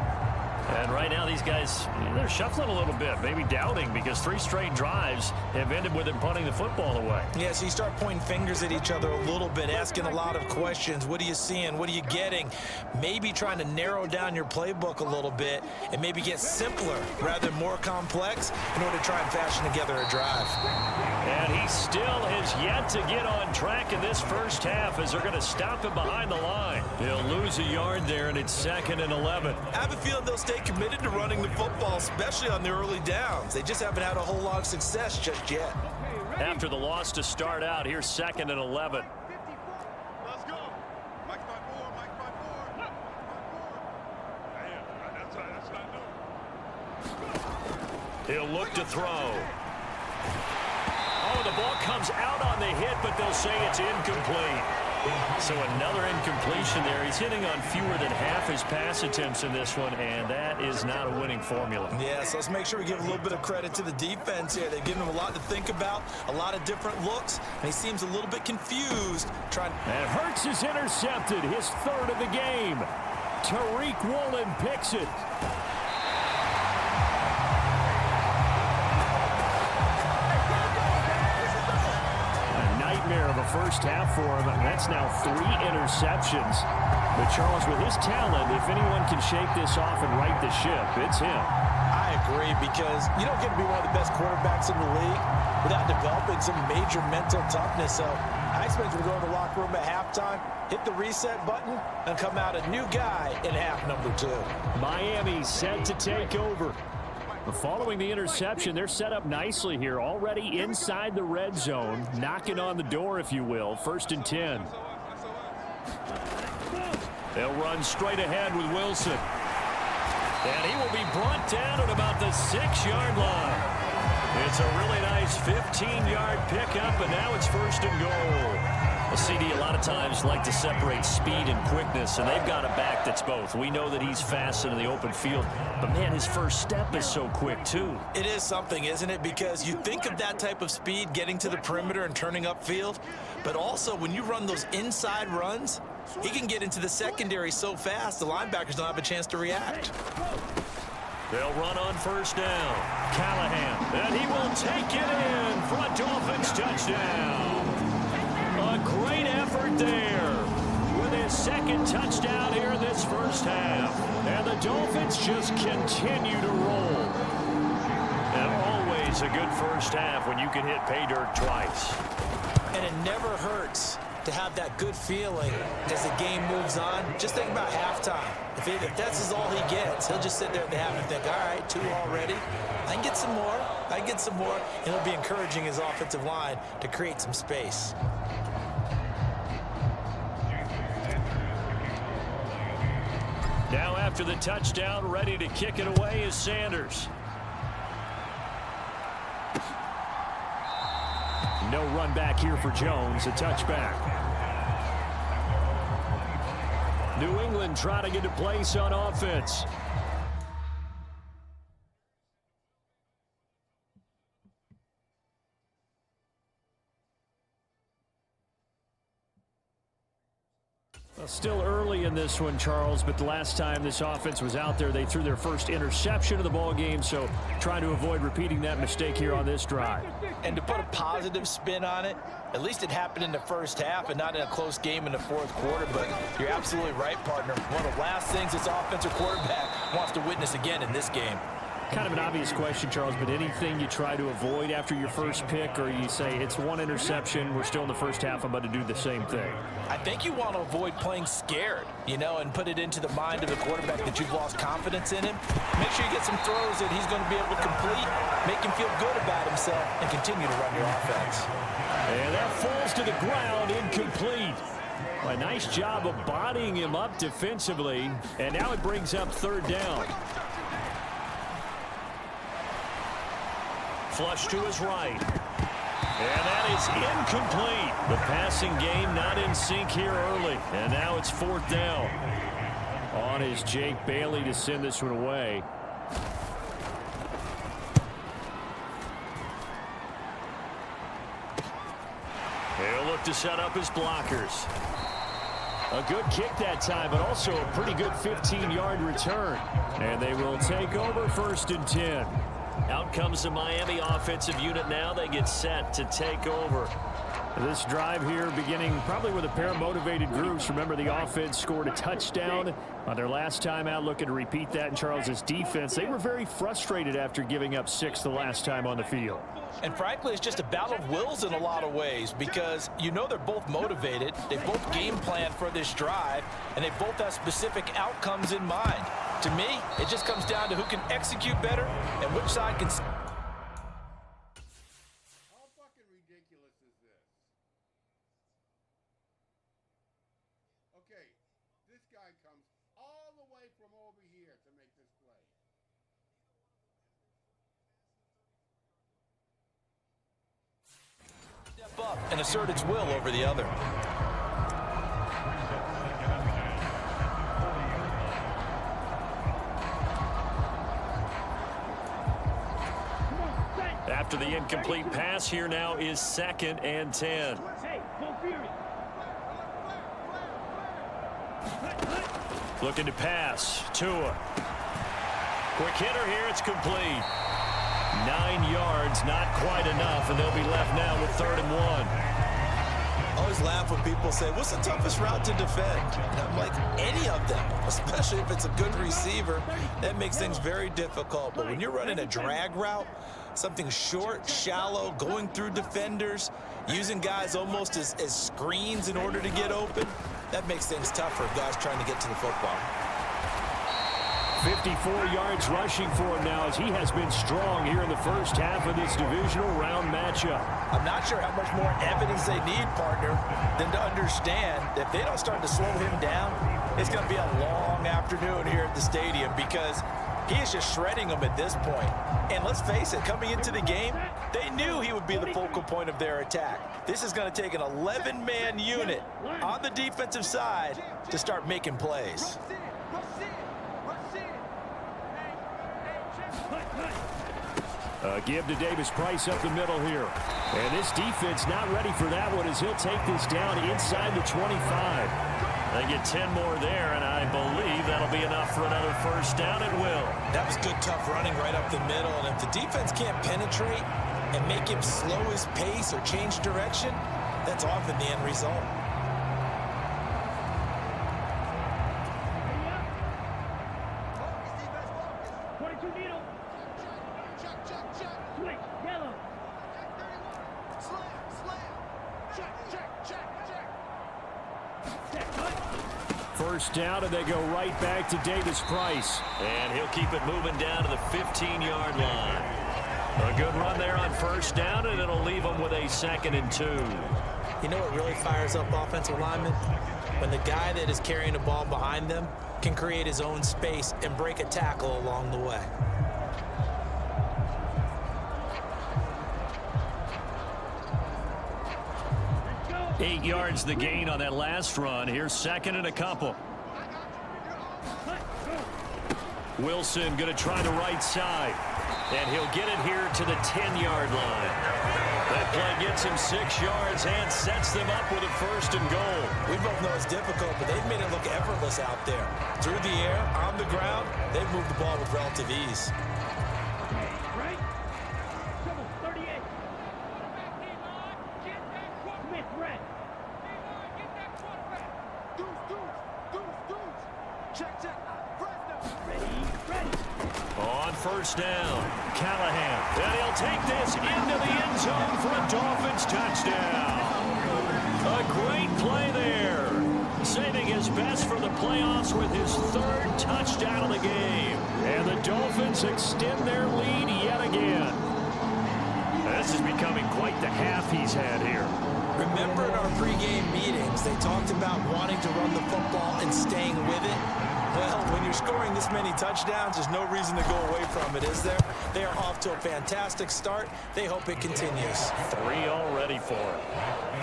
Speaker 5: And right now these guys, they're shuffling a little bit, maybe doubting, because 3 straight drives have ended with them punting the football away.
Speaker 4: Yeah, so you start pointing fingers at each other a little bit, asking a lot of questions. What are you seeing? What are you getting? Maybe trying to narrow down your playbook a little bit and maybe get simpler rather than more complex in order to try and fashion together a drive.
Speaker 2: And he still has yet to get on track in this first half as they're going to stop him behind the line. He'll lose a yard there, and it's 2nd and 11.
Speaker 4: I have a feeling they'll stay committed to running the football, especially on the early downs. They just haven't had a whole lot of success just yet.
Speaker 2: After the loss to start out, here's 2nd and 11.
Speaker 6: Let's go. Mike's my board. Mike's my board. Damn, that's not new.
Speaker 2: He'll look to throw. Oh, the ball comes out on the hit, but they'll say it's incomplete. So another incompletion there. He's hitting on fewer than half his pass attempts in this one, and that is not a winning formula.
Speaker 4: Yeah, so let's make sure we give a little bit of credit to the defense here. They've given him a lot to think about, a lot of different looks, and he seems a little bit confused.
Speaker 5: And Hurts is intercepted, his third of the game. Tariq Woolen picks it. Of a first half for him. That's now 3 interceptions. But Charles, with his talent, if anyone can shake this off and right the ship, it's him.
Speaker 3: I agree, because you don't get to be one of the best quarterbacks in the league without developing some major mental toughness. So I expect him to go in the locker room at halftime, hit the reset button, and come out a new guy in half number 2.
Speaker 5: Miami set to take over. Following the interception, they're set up nicely here, already inside the red zone, knocking on the door, if you will. 1st and 10. They'll run straight ahead with Wilson. And he will be brought down at about the 6-yard line. It's a really nice 15-yard pickup, and now it's 1st and goal. Well, CD, a lot of times like to separate speed and quickness, and they've got a back that's both. We know that he's fast in the open field, but, man, his first step is so quick, too.
Speaker 4: It is something, isn't it? Because you think of that type of speed getting to the perimeter and turning upfield, but also when you run those inside runs, he can get into the secondary so fast the linebackers don't have a chance to react.
Speaker 2: They'll run on 1st down. Callahan, and he will take it in for a Dolphins touchdown. A great effort there with his 2nd touchdown here in this first half.
Speaker 5: And the Dolphins just continue to roll.
Speaker 2: And always a good first half when you can hit pay dirt twice.
Speaker 4: And it never hurts to have that good feeling as the game moves on. Just think about halftime. If that's all he gets, he'll just sit there at the half and think, all right, 2 already. I can get some more. I can get some more. And he'll be encouraging his offensive line to create some space.
Speaker 2: Now after the touchdown, ready to kick it away is Sanders.
Speaker 5: No run back here for Jones, a touchback. New England trying to get a place on offense. Still early in this one, Charles, but the last time this offense was out there, they threw their first interception of the ball game, so trying to avoid repeating that mistake here on this drive.
Speaker 3: And to put a positive spin on it, at least it happened in the first half and not in a close game in the 4th quarter, but you're absolutely right, partner. One of the last things this offensive quarterback wants to witness again in this game.
Speaker 5: Kind of an obvious question, Charles, but anything you try to avoid after your first pick, or you say it's 1 interception, we're still in the first half, I'm about to do the same thing?
Speaker 3: I think you want to avoid playing scared, and put it into the mind of the quarterback that you've lost confidence in him. Make sure you get some throws that he's going to be able to complete, make him feel good about himself, and continue to run your offense.
Speaker 5: And that falls to the ground, incomplete. A nice job of bodying him up defensively, and now it brings up 3rd down.
Speaker 2: Flush to his right. And that is incomplete. The passing game not in sync here early. And now it's 4th down.
Speaker 5: On is Jake Bailey to send this one away.
Speaker 2: He'll look to set up his blockers.
Speaker 5: A good kick that time, but also a pretty good 15-yard return. And they will take over 1st and 10.
Speaker 2: Out comes the Miami offensive unit now. They get set to take over.
Speaker 5: This drive here beginning probably with a pair of motivated groups. Remember, the offense scored a touchdown on their last time out, looking to repeat that in Charles's defense. They were very frustrated after giving up 6 the last time on the field.
Speaker 3: And frankly, it's just a battle of wills in a lot of ways, because they're both motivated. They both game plan for this drive, and they both have specific outcomes in mind. To me, it just comes down to who can execute better and which side can.
Speaker 6: How fucking ridiculous is this? Okay, this guy comes all the way from over here to make this play.
Speaker 3: Step up and assert its will over the other.
Speaker 2: After the incomplete pass, here now is 2nd and 10.
Speaker 7: Hey, go Fury.
Speaker 2: Looking to pass. Tua. Quick hitter here. It's complete. 9 yards, not quite enough, and they'll be left now with 3rd and 1.
Speaker 4: I always laugh when people say, what's the toughest route to defend? And I'm like, any of them, especially if it's a good receiver. That makes things very difficult. But when you're running a drag route, something short, shallow, going through defenders, using guys almost as screens in order to get open, that makes things tough for guys trying to get to the football.
Speaker 5: 54 yards rushing for him now as he has been strong here in the first half of this divisional round matchup.
Speaker 3: I'm not sure how much more evidence they need, partner, than to understand that if they don't start to slow him down, it's going to be a long afternoon here at the stadium because he is just shredding them at this point. And let's face it, coming into the game, they knew he would be the focal point of their attack. This is going to take an 11-man unit on the defensive side to start making plays.
Speaker 5: Give to Davis-Price up the middle here. And this defense not ready for that one as he'll take this down inside the 25.
Speaker 2: They get 10 more there, and I believe that'll be enough for another first down. It will.
Speaker 4: That was good, tough running right up the middle. And if the defense can't penetrate and make him slow his pace or change direction, that's often the end result.
Speaker 5: First down, and they go right back to Davis-Price.
Speaker 2: And he'll keep it moving down to the 15-yard line. A good run there on first down, and it'll leave them with a 2nd and 2.
Speaker 4: You know what really fires up offensive linemen? When the guy that is carrying the ball behind them can create his own space and break a tackle along the way.
Speaker 2: Eight yards the gain on that last run. Here's 2nd and a couple. Wilson going to try the right side. And he'll get it here to the 10-yard line. That play gets him 6 yards and sets them up with a 1st and goal.
Speaker 4: We both know it's difficult, but they've made it look effortless out there. Through the air, on the ground, they've moved the ball with relative ease.
Speaker 7: Right? Double 38. Smith, red.
Speaker 2: On first down, Callahan. And he'll take this into the end zone for a Dolphins touchdown. A great play there. Saving his best for the playoffs with his 3rd touchdown of the game.
Speaker 5: And the Dolphins extend their lead yet again.
Speaker 2: This is becoming quite the half he's had here.
Speaker 4: Remember in our pregame meetings, they talked about wanting to run the football and staying with it. Well, when you're scoring this many touchdowns, there's no reason to go away from it, is there? They are off to a fantastic start. They hope it continues.
Speaker 2: 3 already for him.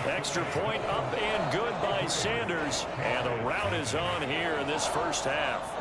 Speaker 2: Extra point up and good by Sanders. And a rout is on here in this first half.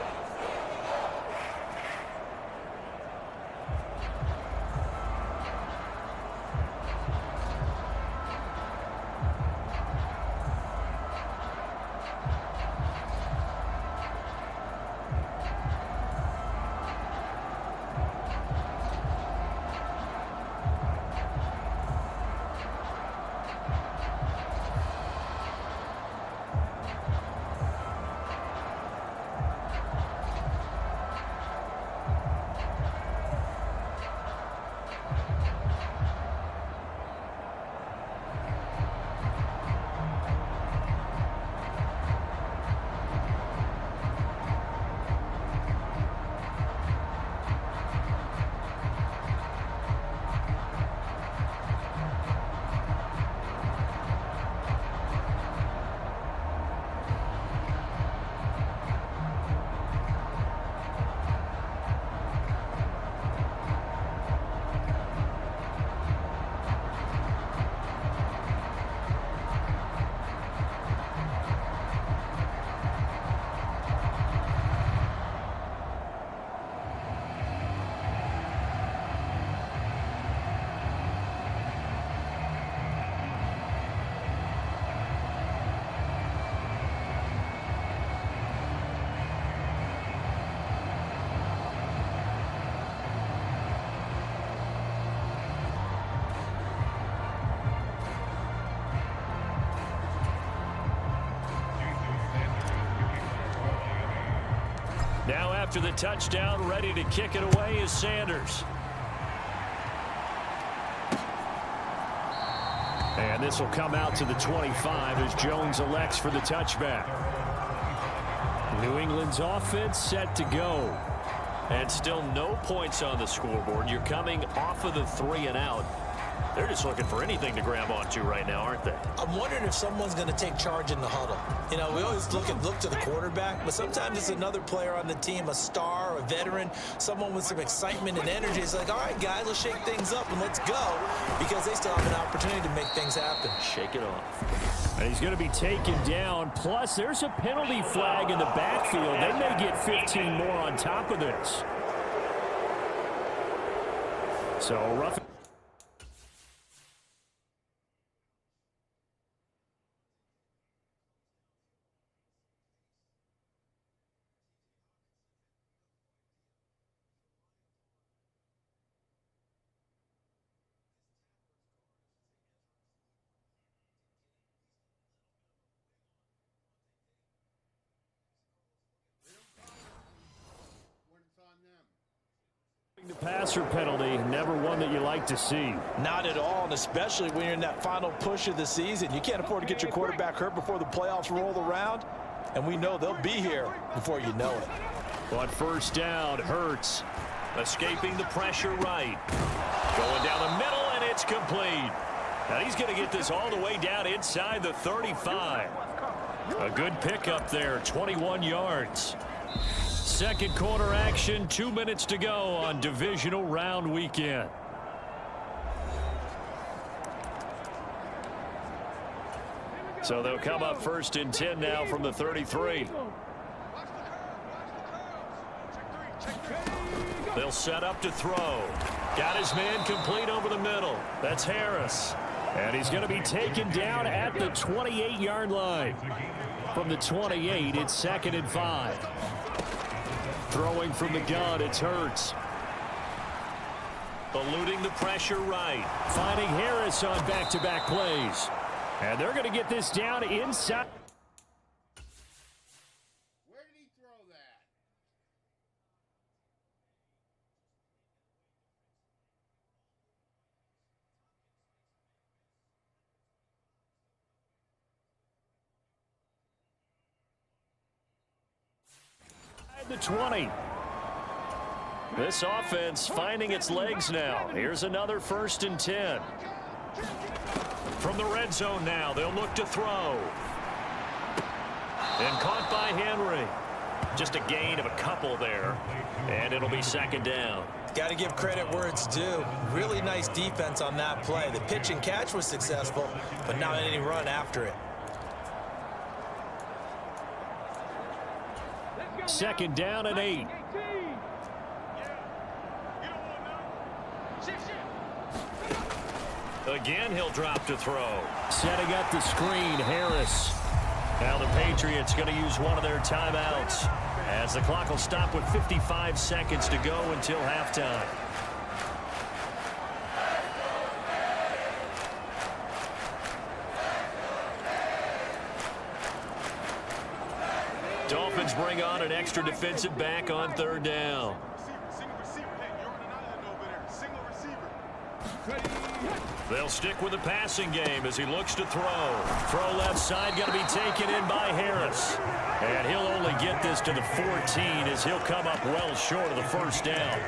Speaker 2: Now after the touchdown, ready to kick it away is Sanders. And this will come out to the 25 as Jones elects for the touchback. New England's offense set to go. And still no points on the scoreboard. You're coming off of the 3 and out. They're just looking for anything to grab onto right now, aren't they?
Speaker 4: I'm wondering if someone's going to take charge in the huddle. You know, we always look to the quarterback, but sometimes it's another player on the team, a star, a veteran, someone with some excitement and energy. It's like, all right, guys, let's shake things up and let's go, because they still have an opportunity to make things happen.
Speaker 2: Shake it off.
Speaker 5: And he's going to be taken down. Plus, there's a penalty flag in the backfield. They may get 15 more on top of this. So, rough. The passer penalty, never one that you like to see.
Speaker 3: Not at all, and especially when you're in that final push of the season. You can't afford to get your quarterback hurt before the playoffs roll around, and we know they'll be here before you know it.
Speaker 2: On first down, Hurts escaping the pressure right. Going down the middle, and it's complete. Now he's going to get this all the way down inside the 35. A good pickup there, 21 yards. Second quarter action, 2 minutes to go on divisional round weekend. So they'll come up first and 10 now from the 33. They'll set up to throw. Got his man complete over the middle. That's Harris.
Speaker 5: And he's going to be taken down at the 28-yard line. From the 28, it's 2nd and 5. Throwing from the gun, it's Hurts.
Speaker 2: Eluding the pressure right.
Speaker 5: Finding Harris on back-to-back plays. And they're going to get this down inside.
Speaker 6: Where did he throw that?
Speaker 5: The 20.
Speaker 2: This offense finding its legs now. Here's another 1st and 10. From the red zone now, they'll look to throw. And caught by Henry. Just a gain of a couple there. And it'll be 2nd down.
Speaker 4: Got to give credit where it's due. Really nice defense on that play. The pitch and catch was successful, but not any run after it.
Speaker 5: 2nd down and 8.
Speaker 2: Again, he'll drop to throw.
Speaker 5: Setting up the screen, Harris.
Speaker 2: Now the Patriots going to use one of their timeouts as the clock will stop with 55 seconds to go until halftime. Dolphins bring on an extra defensive back on 3rd down. They'll stick with the passing game as he looks to throw. Throw left side, going to be taken in by Harris. And he'll only get this to the 14 as he'll come up well short of the 1st down.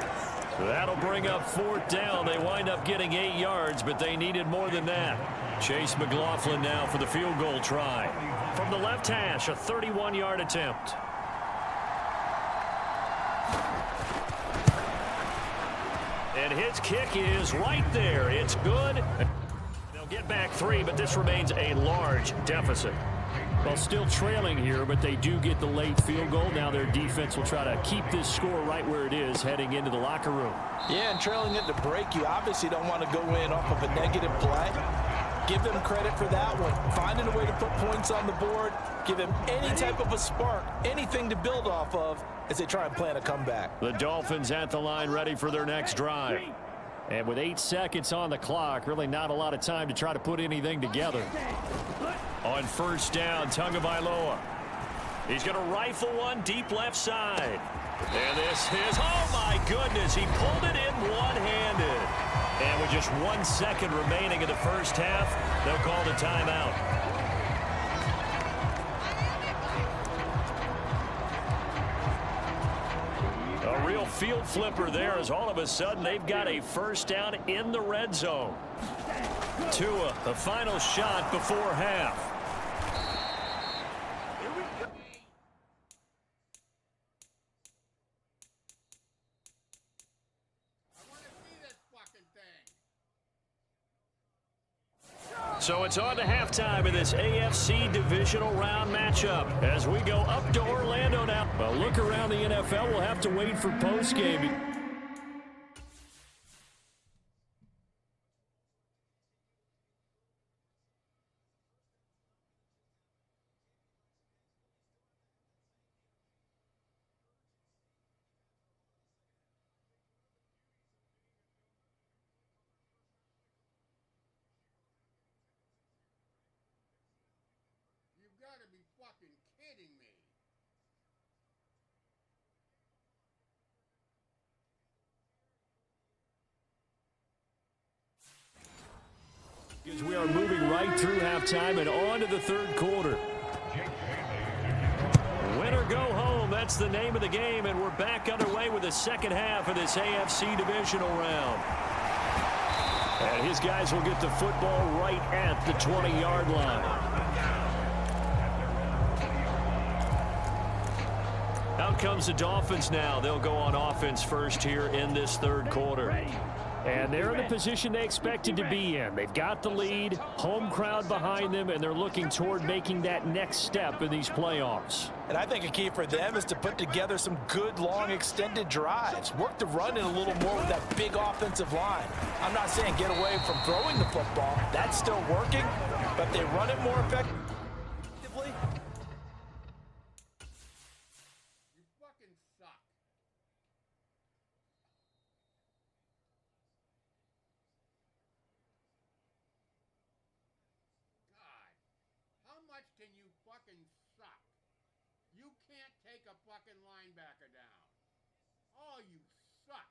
Speaker 2: That'll bring up 4th down. They wind up getting 8 yards, but they needed more than that. Chase McLaughlin now for the field goal try. From the left hash, a 31-yard attempt. And his kick is right there. It's good. They'll get back 3, but this remains a large deficit.
Speaker 5: Well, still trailing here, but they do get the late field goal. Now their defense will try to keep this score right where it is heading into the locker room.
Speaker 3: Yeah, and trailing it to break, you obviously don't want to go in off of a negative play. Give them credit for that one. Finding a way to put points on the board, give them any type of a spark, anything to build off of as they try and plan a comeback.
Speaker 5: The Dolphins at the line ready for their next drive. And with 8 seconds on the clock, really not a lot of time to try to put anything together.
Speaker 2: On 1st down, Tagovailoa. He's going to rifle one deep left side. And this is, oh my goodness, he pulled it in one-handed. And with just 1 second remaining in the first half, they'll call the timeout. A real field flipper there, as all of a sudden they've got a first down in the red zone. Tua, the final shot before half. So it's on to halftime in this AFC Divisional Round matchup as we go up to Orlando now.
Speaker 5: Well, look around the NFL. We'll have to wait for postgame.
Speaker 6: You've got to be fucking kidding me.
Speaker 5: As we are moving right through halftime and on to the third quarter.
Speaker 2: Win or go home, that's the name of the game, and we're back underway with the second half of this AFC Divisional Round.
Speaker 5: And his guys will get the football right at the 20-yard line.
Speaker 2: Out comes the Dolphins now. They'll go on offense first here in this third quarter.
Speaker 5: And they're in the position they expected to be in. They've got the lead, home crowd behind them, and they're looking toward making that next step in these playoffs.
Speaker 3: And I think a key for them is to put together some good, long, extended drives. Work the run in a little more with that big offensive line. I'm not saying get away from throwing the football. That's still working, but they run it more effectively.
Speaker 6: You fucking suck. God, how much can you fucking suck? You can't take a fucking linebacker down. Oh, you suck.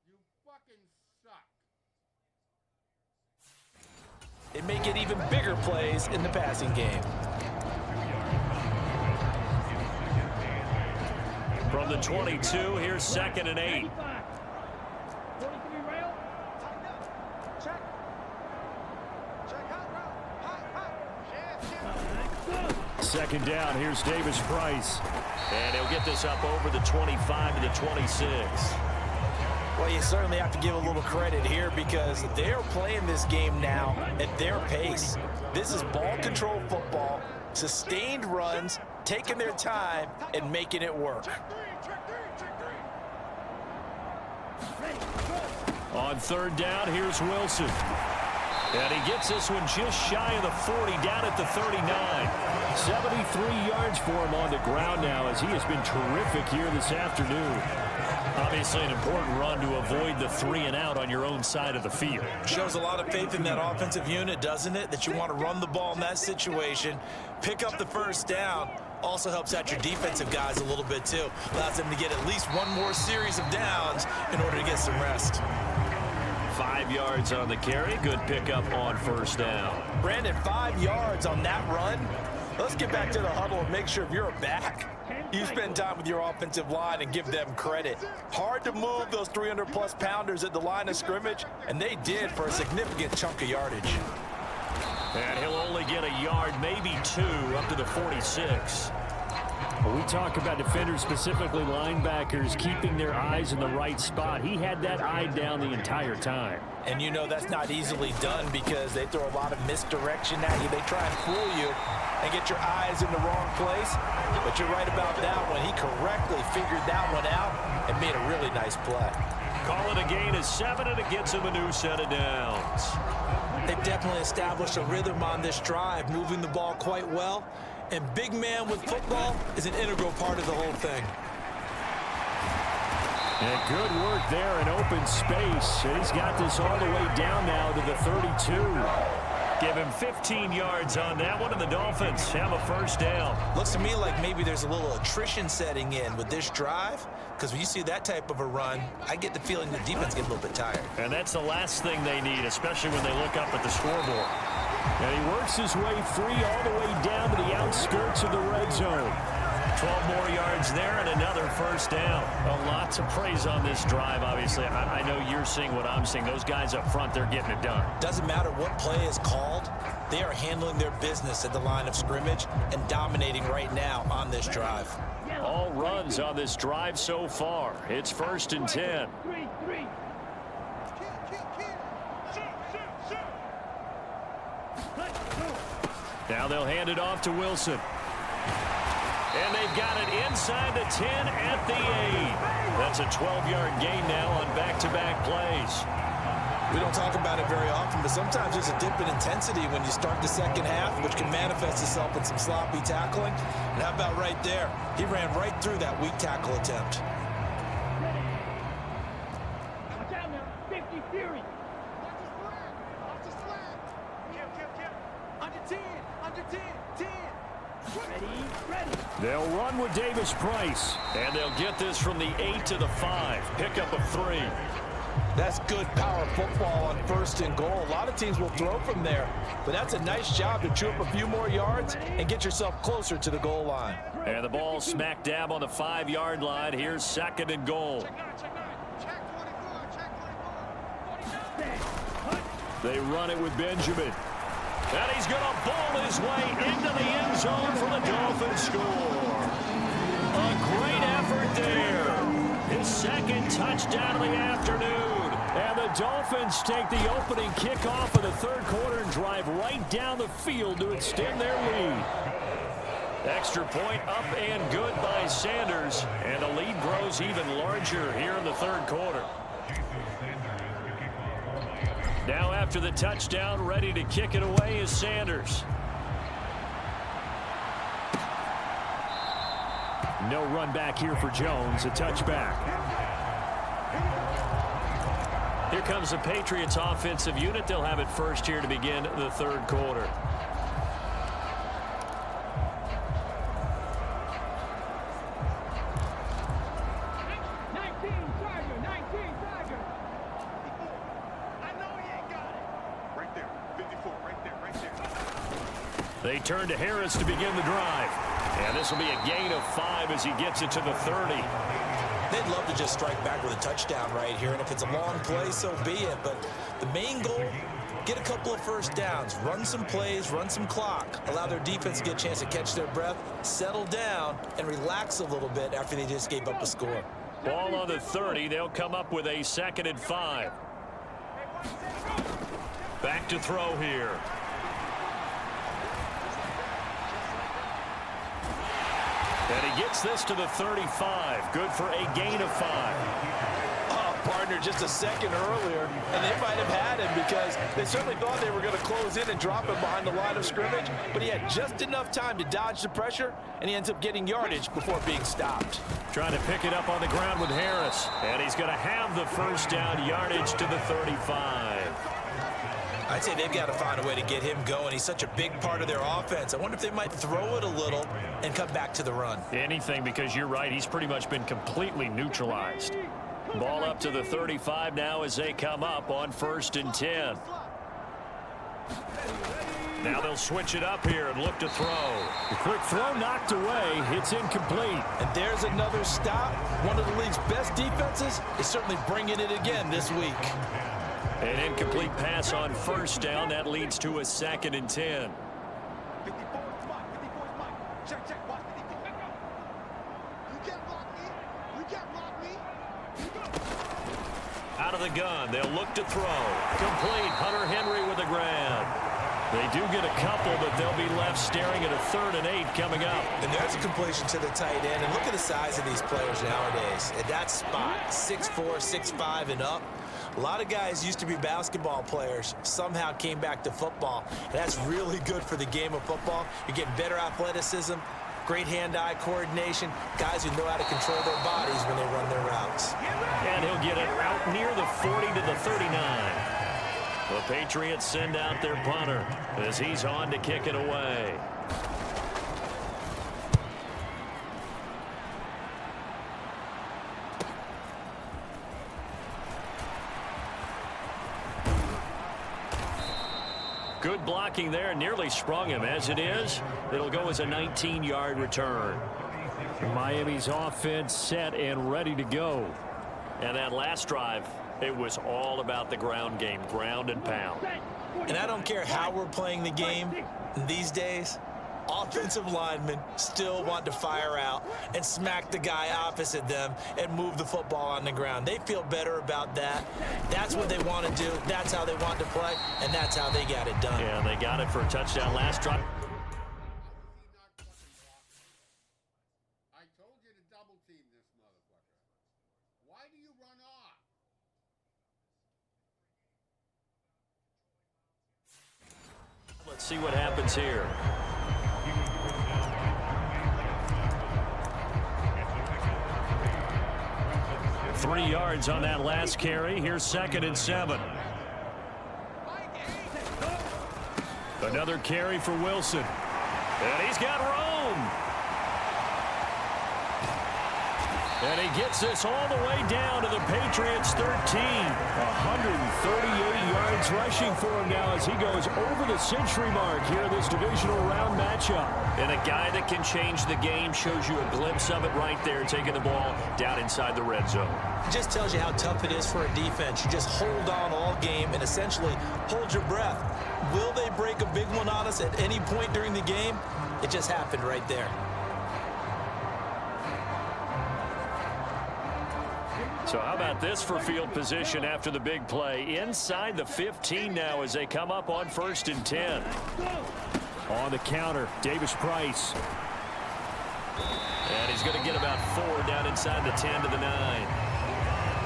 Speaker 6: You fucking suck.
Speaker 3: They may get even bigger plays in the passing game.
Speaker 2: From the 22, here's 2nd and 8.
Speaker 7: 43 rail.
Speaker 5: Second down, here's Davis Price.
Speaker 2: And he'll get this up over the 25 to the 26.
Speaker 3: Well, you certainly have to give a little credit here because they're playing this game now at their pace. This is ball control football, sustained runs, taking their time and making it work.
Speaker 2: On 3rd down, here's Wilson. And he gets this one just shy of the 40, down at the 39.
Speaker 5: 73 yards for him on the ground now as he has been terrific here this afternoon.
Speaker 2: Obviously an important run to avoid the 3 and out on your own side of the field.
Speaker 4: Shows a lot of faith in that offensive unit, doesn't it? That you want to run the ball in that situation, pick up the first down. Also helps out your defensive guys a little bit too. Allows them to get at least one more series of downs in order to get some rest.
Speaker 2: 5 yards on the carry. Good pickup on 1st down.
Speaker 3: Brandon, 5 yards on that run. Let's get back to the huddle and make sure if you're a back, you spend time with your offensive line and give them credit. Hard to move those 300-plus pounders at the line of scrimmage, and they did for a significant chunk of yardage.
Speaker 2: And he'll only get a yard, maybe 2, up to the 46.
Speaker 5: When we talk about defenders, specifically linebackers, keeping their eyes in the right spot, he had that eye down the entire time.
Speaker 3: And you know that's not easily done because they throw a lot of misdirection at you. They try and fool you and get your eyes in the wrong place. But you're right about that one. He correctly figured that one out and made a really nice play.
Speaker 2: Call it a gain of 7, and it gets him a new set of downs.
Speaker 4: They've definitely established a rhythm on this drive, moving the ball quite well. And big man with football is an integral part of the whole thing.
Speaker 5: And good work there in open space. He's got this all the way down now to the 32.
Speaker 2: Give him 15 yards on that one, and the Dolphins have a first down.
Speaker 4: Looks to me like maybe there's a little attrition setting in with this drive, because when you see that type of a run, I get the feeling the defense gets a little bit tired.
Speaker 2: And that's the last thing they need, especially when they look up at the scoreboard.
Speaker 5: And he works his way free all the way down to the outskirts of the red zone.
Speaker 2: 12 more yards there and another first down. Well, lots of praise on this drive, obviously. I know you're seeing what I'm seeing. Those guys up front, they're getting it done.
Speaker 4: Doesn't matter what play is called. They are handling their business at the line of scrimmage and dominating right now on this drive.
Speaker 2: All runs on this drive so far. It's 1st and 10. Now they'll hand it off to Wilson. And they've got it inside the 10 at the 8. That's a 12-yard gain now on back-to-back plays.
Speaker 4: We don't talk about it very often, but sometimes there's a dip in intensity when you start the second half, which can manifest itself in some sloppy tackling. And how about right there? He ran right through that weak tackle attempt.
Speaker 7: Watch out now. 50 Fury.
Speaker 6: Watch his flag. Under 10. Under 10. 10.
Speaker 7: Ready.
Speaker 5: They'll run with Davis Price.
Speaker 2: And they'll get this from the 8 to the 5. Pickup of 3.
Speaker 3: That's good power football on 1st and goal. A lot of teams will throw from there, but that's a nice job to chew up a few more yards and get yourself closer to the goal line.
Speaker 2: And the ball smack dab on the 5-yard line. Here's 2nd and goal.
Speaker 6: Check 24.
Speaker 2: They run it with Benjamin. And he's going to ball his way into the end zone for the Dolphins score. A great effort there. His 2nd touchdown of the afternoon.
Speaker 5: And the Dolphins take the opening kickoff of the 3rd quarter and drive right down the field to extend their lead.
Speaker 2: Extra point up and good by Sanders. And the lead grows even larger here in the 3rd quarter. Now after the touchdown, ready to kick it away is Sanders.
Speaker 5: No run back here for Jones, a touchback.
Speaker 2: Here comes the Patriots offensive unit. They'll have it first here to begin the 3rd quarter. They turn to Harris to begin the drive. And this will be a gain of 5 as he gets it to the 30.
Speaker 4: They'd love to just strike back with a touchdown right here, and if it's a long play, so be it. But the main goal, get a couple of first downs, run some plays, run some clock, allow their defense to get a chance to catch their breath, settle down, and relax a little bit after they just gave up a score.
Speaker 2: Ball on the 30. They'll come up with a 2nd and 5. Back to throw here. And he gets this to the 35. Good for a gain of 5.
Speaker 3: Oh, partner, just a second earlier, and they might have had him because they certainly thought they were going to close in and drop him behind the line of scrimmage, but he had just enough time to dodge the pressure, and he ends up getting yardage before being stopped.
Speaker 2: Trying to pick it up on the ground with Harris. And he's going to have the first down, yardage to the 35.
Speaker 4: I'd say they've got to find a way to get him going. He's such a big part of their offense. I wonder if they might throw it a little and come back to the run.
Speaker 2: Anything, because you're right. He's pretty much been completely neutralized. Ball up to the 35 now as they come up on 1st and 10. Now they'll switch it up here and look to throw.
Speaker 5: The quick throw knocked away. It's incomplete.
Speaker 3: And there's another stop. One of the league's best defenses is certainly bringing it again this week.
Speaker 2: An incomplete pass on 1st down. That leads to a 2nd and 10. Out of the gun. They'll look to throw. Complete. Hunter Henry with the grab. They do get a couple, but they'll be left staring at a 3rd and 8 coming up.
Speaker 4: And there's a completion to the tight end. And look at the size of these players nowadays. At that spot, 6'4", 6'5", and up. A lot of guys used to be basketball players, somehow came back to football. And that's really good for the game of football. You're getting better athleticism, great hand-eye coordination, guys who know how to control their bodies when they run their routes.
Speaker 2: And he'll get it out near the 40 to the 39. The Patriots send out their punter as he's on to kick it away. Good blocking there, nearly sprung him. As it is, it'll go as a 19-yard return.
Speaker 5: Miami's offense set and ready to go.
Speaker 2: And that last drive, it was all about the ground game, ground and pound.
Speaker 4: And I don't care how we're playing the game these days, offensive linemen still want to fire out and smack the guy opposite them and move the football on the ground. They feel better about that. That's what they want to do. That's how they want to play, and that's how they got it done.
Speaker 2: Yeah, they got it for a touchdown last drive.
Speaker 6: I told you to double team this motherfucker. Why do you run off?
Speaker 2: Let's see what happens here. Three yards on that last carry. Here's 2nd and 7.
Speaker 5: Another carry for Wilson.
Speaker 2: And he's got room. And he gets this all the way down to the Patriots 13.
Speaker 5: 138 yards rushing for him now as he goes over the century mark here in this divisional round matchup.
Speaker 2: And a guy that can change the game, shows you a glimpse of it right there, taking the ball down inside the red zone.
Speaker 4: It just tells you how tough it is for a defense. You just hold on all game and essentially hold your breath. Will they break a big one on us at any point during the game? It just happened right there.
Speaker 2: So how about this for field position after the big play? Inside the 15 now as they come up on 1st and 10.
Speaker 5: On the counter, Davis Price.
Speaker 2: And he's going to get about 4 down inside the 10 to the 9.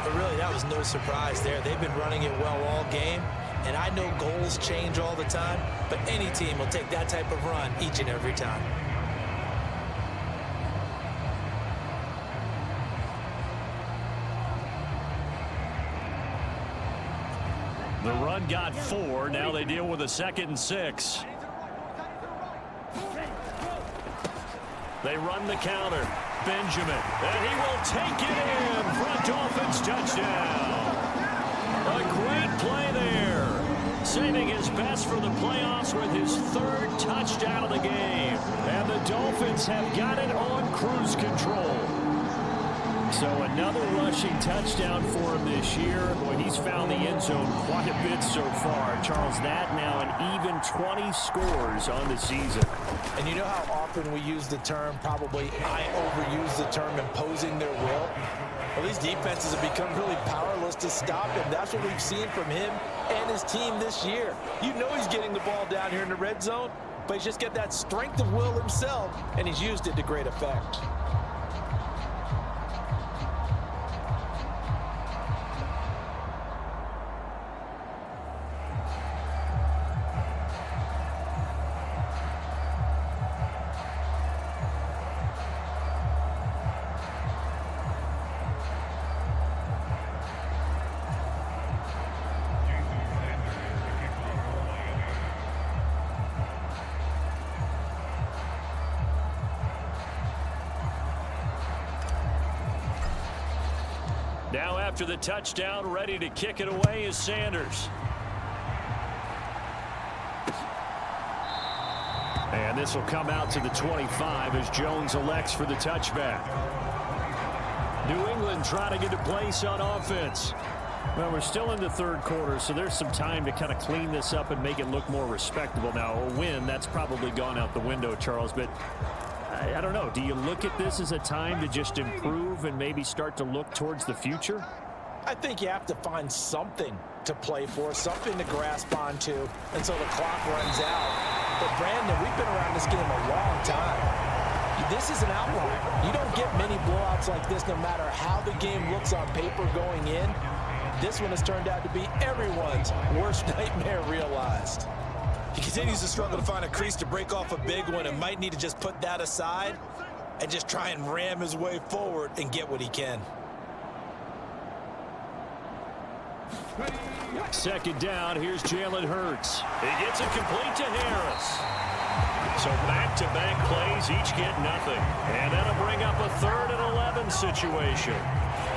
Speaker 4: But really, that was no surprise there. They've been running it well all game. And I know goals change all the time, but any team will take that type of run each and every time.
Speaker 2: The run got 4. Now they deal with a 2nd and 6. They run the counter. Benjamin. And he will take it in for a Dolphins touchdown. A great play there. Saving his best for the playoffs with his 3rd touchdown of the game.
Speaker 5: And the Dolphins have got it on cruise control. So another rushing touchdown for him this year. Boy, he's found the end zone quite a bit so far. Charles, that now an even 20 scores on the season.
Speaker 3: And you know how often we use the term, probably I overuse the term imposing their will? Well, these defenses have become really powerless to stop him. That's what we've seen from him and his team this year. You know he's getting the ball down here in the red zone, but he's just got that strength of will himself, and he's used it to great effect.
Speaker 2: Now after the touchdown, ready to kick it away is Sanders.
Speaker 5: And this will come out to the 25 as Jones elects for the touchback. New England trying to get a place on offense. Well, we're still in the 3rd quarter, so there's some time to kind of clean this up and make it look more respectable. Now, a win, that's probably gone out the window, Charles, but I don't know. Do you look at this as a time to just improve and maybe start to look towards the future?
Speaker 3: I think you have to find something to play for, something to grasp onto until the clock runs out. But, Brandon, we've been around this game a long time. This is an outlier. You don't get many blowouts like this no matter how the game looks on paper going in. This one has turned out to be everyone's worst nightmare realized.
Speaker 4: He continues to struggle to find a crease to break off a big one and might need to just put that aside and just try and ram his way forward and get what he can.
Speaker 6: Ready.
Speaker 5: Second down, here's Jalen Hurts.
Speaker 2: He gets it complete to Harris. So back-to-back plays, each get nothing. And that'll bring up a 3rd and 11 situation.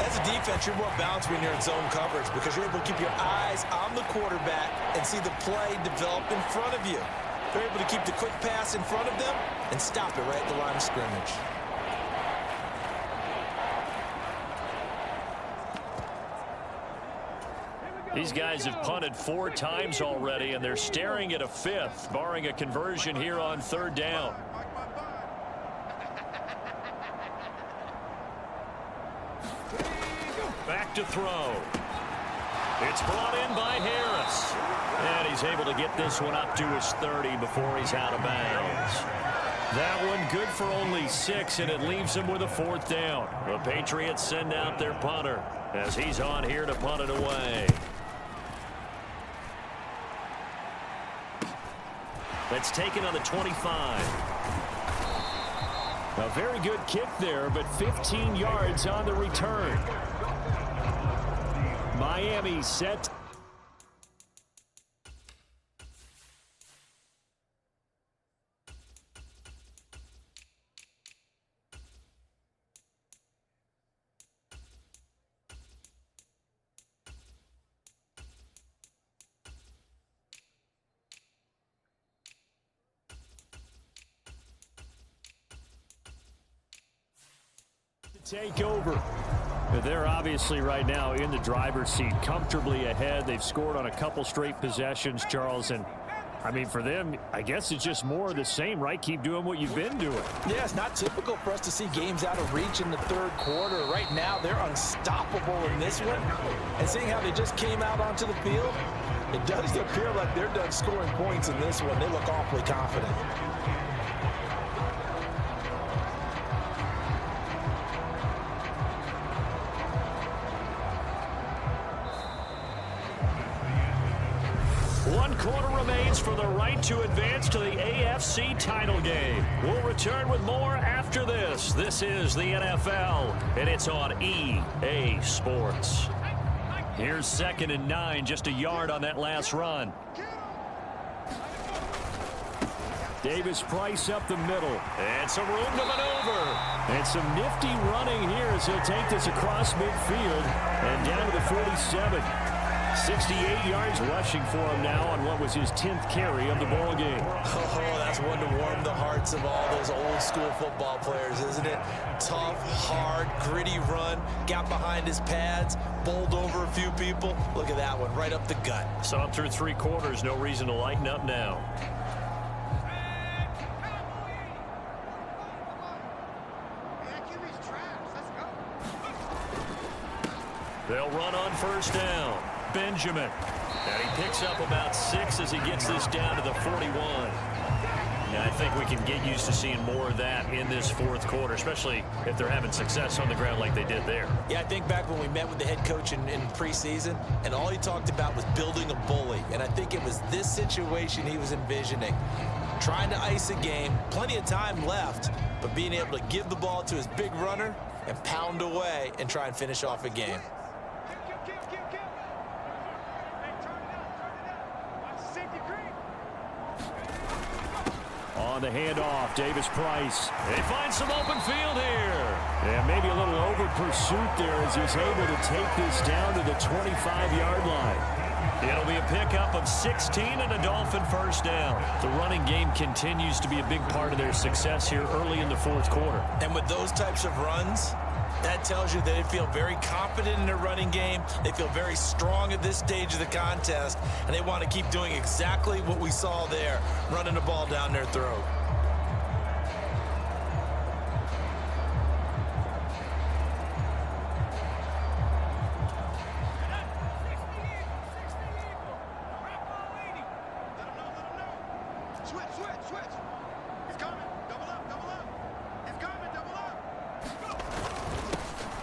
Speaker 4: As a defense, you're more balanced when you're in zone coverage because you're able to keep your eyes on the quarterback and see the play develop in front of you. They're able to keep the quick pass in front of them and stop it right at the line of scrimmage.
Speaker 2: These guys have punted 4 times already, and they're staring at a 5th, barring a conversion here on 3rd down. Back to throw. It's brought in by Harris. And he's able to get this one up to his 30 before he's out of bounds. That one good for only 6, and it leaves him with a 4th down. The Patriots send out their punter as he's on here to punt it away. That's taken on the 25.
Speaker 5: A very good kick there, but 15 yards on the return. Miami set. Take over. They're obviously right now in the driver's seat, comfortably ahead. They've scored on a couple straight possessions, Charles, and I mean, for them, I guess it's just more of the same, right? Keep doing what you've been doing.
Speaker 3: Yeah, it's not typical for us to see games out of reach in the 3rd quarter. Right now, they're unstoppable in this one. And seeing how they just came out onto the field, it does appear like they're done scoring points in this one. They look awfully confident.
Speaker 2: Quarter remains for the right to advance to the AFC title game. We'll return with more after this. This is the NFL, and it's on EA Sports. Here's 2nd and 9, just a yard on that last run.
Speaker 5: Davis Price up the middle.
Speaker 2: And some room to maneuver.
Speaker 5: And some nifty running here as he'll take this across midfield and down to the 47. 68 yards rushing for him now on what was his 10th carry of the ball game.
Speaker 4: Oh, that's one to warm the hearts of all those old school football players, isn't it? Tough, hard, gritty run, got behind his pads, bowled over a few people. Look at that one, right up the gut.
Speaker 2: Saw him through 3 quarters, no reason to lighten up now. They'll run on 1st down. Benjamin. And he picks up about 6 as he gets this down to the 41. Yeah, I think we can get used to seeing more of that in this 4th quarter, especially if they're having success on the ground like they did there.
Speaker 4: Yeah, I think back when we met with the head coach in preseason, and all he talked about was building a bully. And I think it was this situation he was envisioning. Trying to ice a game, plenty of time left, but being able to give the ball to his big runner and pound away and try and finish off a game.
Speaker 5: On the handoff, Davis Price.
Speaker 2: They find some open field here.
Speaker 5: And maybe a little over pursuit there as he's able to take this down to the 25-yard line.
Speaker 2: It'll be a pickup of 16 and a Dolphin 1st down. The running game continues to be a big part of their success here early in the 4th quarter.
Speaker 4: And with those types of runs, that tells you that they feel very confident in their running game. They feel very strong at this stage of the contest, and they want to keep doing exactly what we saw there, running the ball down their throat.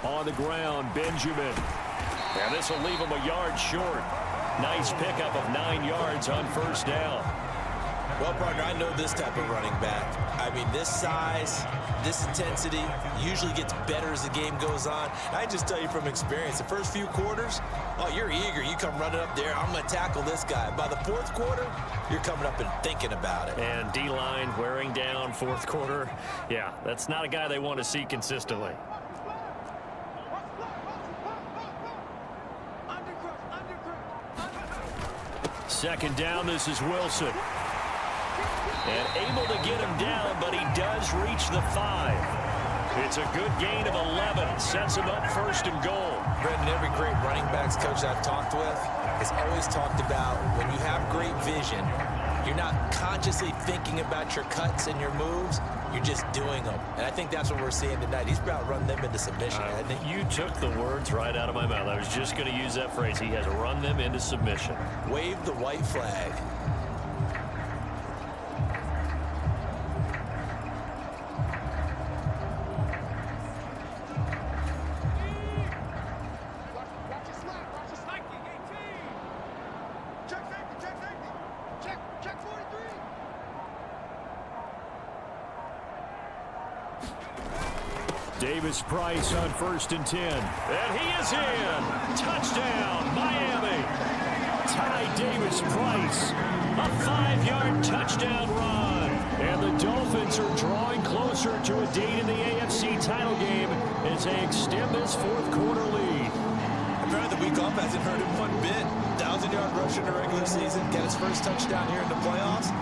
Speaker 5: On the ground, Benjamin.
Speaker 2: And this will leave him a yard short. Nice pickup of 9 yards on 1st down.
Speaker 4: Well, partner, I know this type of running back. I mean, this size, this intensity usually gets better as the game goes on. And I just tell you from experience, the first few quarters, oh, you're eager. You come running up there, I'm going to tackle this guy. By the fourth quarter, you're coming up and thinking about it.
Speaker 2: And D-line wearing down fourth quarter. Yeah, that's not a guy they want to see consistently. Second down, this is Wilson. And able to get him down, but he does reach the 5. It's a good gain of 11. Sets him up first and goal.
Speaker 4: Brendan, every great running backs coach I've talked with has always talked about when you have great vision, you're not consciously thinking about your cuts and your moves. You're just doing them. And I think that's what we're seeing tonight. He's about run them into submission.
Speaker 2: You took the words right out of my mouth. I was just going to use that phrase. He has run them into submission.
Speaker 4: Wave the white flag.
Speaker 5: Price on 1st and 10.
Speaker 2: And he is in. Touchdown, Miami.
Speaker 5: Ty Davis-Price.
Speaker 2: A 5-yard touchdown run.
Speaker 5: And the Dolphins are drawing closer to a date in the AFC title game as they extend this fourth quarter lead.
Speaker 4: Apparently the week off hasn't hurt him one bit. 1,000-yard rusher in the regular season. Get his first touchdown here in the playoffs.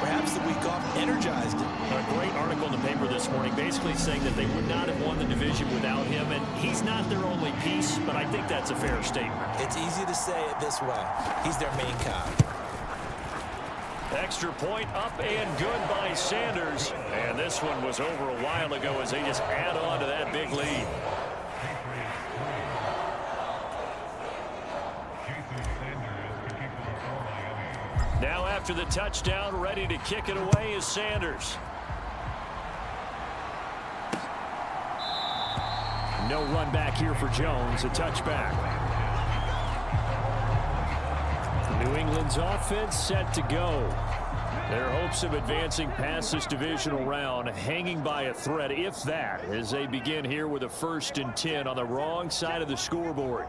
Speaker 4: Perhaps the week off energized him.
Speaker 2: A great article in the paper this morning basically saying that they would not have won the division without him, and he's not their only piece, but I think that's a fair statement.
Speaker 4: It's easy to say it this way. He's their main cog.
Speaker 2: Extra point up and good by Sanders. And this one was over a while ago as they just add on to that big lead. Now after the touchdown, ready to kick it away is Sanders.
Speaker 5: No run back here for Jones, a touchback. New England's offense set to go. Their hopes of advancing past this divisional round hanging by a thread, if that, as they begin here with a 1st and 10 on the wrong side of the scoreboard.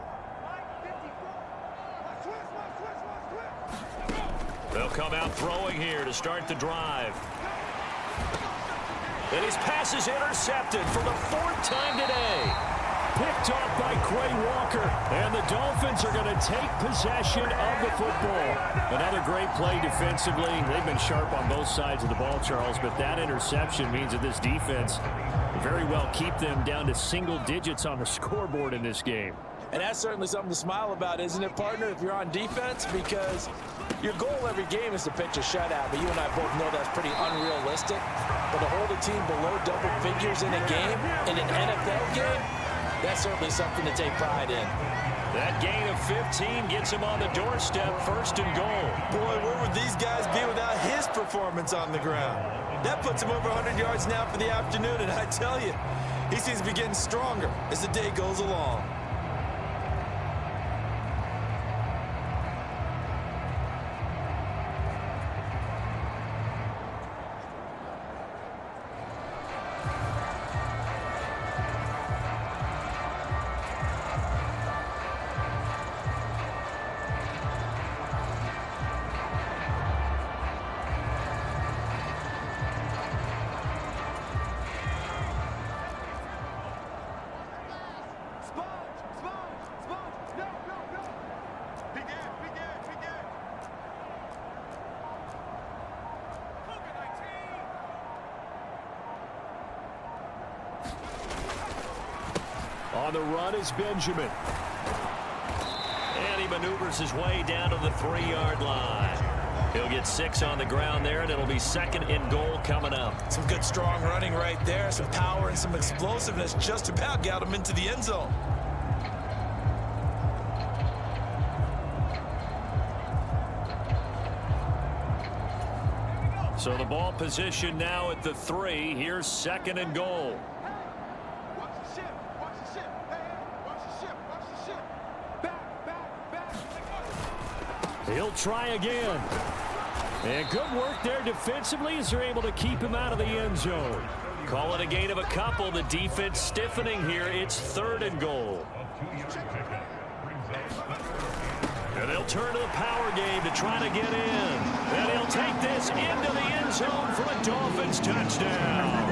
Speaker 2: They'll come out throwing here to start the drive. And his pass is intercepted for the 4th time today.
Speaker 5: Picked off by Quay Walker. And the Dolphins are going to take possession of the football. Another great play defensively. They've been sharp on both sides of the ball, Charles, but that interception means that this defense very well keep them down to single digits on the scoreboard in this game.
Speaker 3: And that's certainly something to smile about, isn't it, partner, if you're on defense? Because your goal every game is to pitch a shutout, but you and I both know that's pretty unrealistic. But to hold a team below double figures in a game, in an NFL game, that's certainly something to take pride in.
Speaker 2: That gain of 15 gets him on the doorstep, 1st and goal.
Speaker 4: Boy, where would these guys be without his performance on the ground? That puts him over 100 yards now for the afternoon, and I tell you, he seems to be getting stronger as the day goes along.
Speaker 5: On the run is Benjamin.
Speaker 2: And he maneuvers his way down to the 3-yard line. He'll get 6 on the ground there, and it'll be 2nd and goal coming up.
Speaker 4: Some good strong running right there. Some power and some explosiveness just about got him into the end zone.
Speaker 2: So the ball position now at the 3. Here's 2nd and goal.
Speaker 5: He'll try again.
Speaker 2: And good work there defensively as they're able to keep him out of the end zone. Call it a gain of a couple. The defense stiffening here. It's 3rd and goal. And they'll turn to the power game to try to get in. And he'll take this into the end zone for a Dolphins touchdown.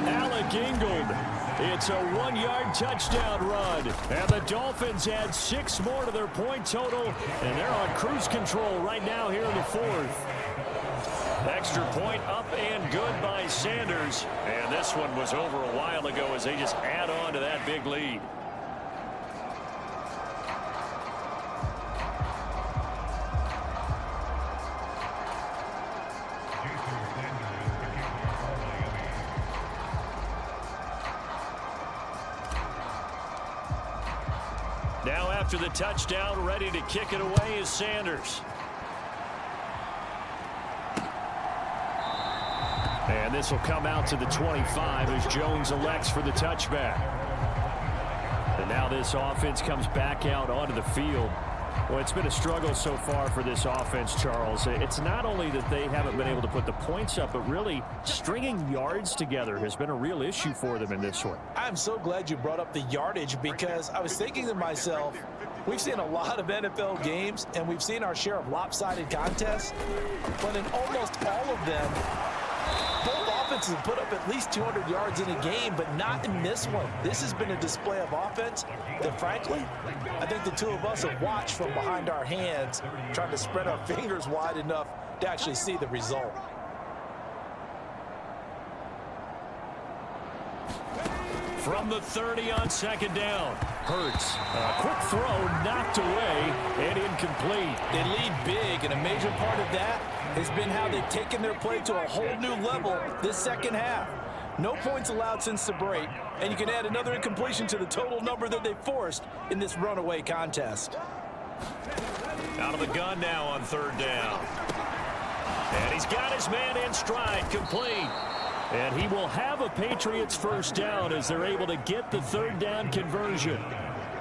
Speaker 2: Alec Ingold. It's a 1-yard touchdown run. And the Dolphins add 6 more to their point total. And they're on cruise control right now here in the 4th. Extra point up and good by Sanders. And this one was over a while ago as they just add on to that big lead. Now after the touchdown, ready to kick it away is Sanders. And this will come out to the 25 as Jones elects for the touchback. And now this offense comes back out onto the field. Well, it's been a struggle so far for this offense, Charles. It's not only that they haven't been able to put the points up, but really stringing yards together has been a real issue for them in this one.
Speaker 3: I'm so glad you brought up the yardage because I was thinking to myself, we've seen a lot of NFL games and we've seen our share of lopsided contests, but in almost all of them, both offenses have put up at least 200 yards in a game, but not in this one. This has been a display of offense that, frankly, I think the two of us have watched from behind our hands, trying to spread our fingers wide enough to actually see the result.
Speaker 2: From the 30 on 2nd down. Hurts. A quick throw knocked away and incomplete.
Speaker 3: They lead big, and a major part of that has been how they've taken their play to a whole new level this second half. No points allowed since the break, and you can add another incompletion to the total number that they forced in this runaway contest.
Speaker 2: Out of the gun now on 3rd down. And he's got his man in stride, complete. And he will have a Patriots first down as they're able to get the 3rd down conversion.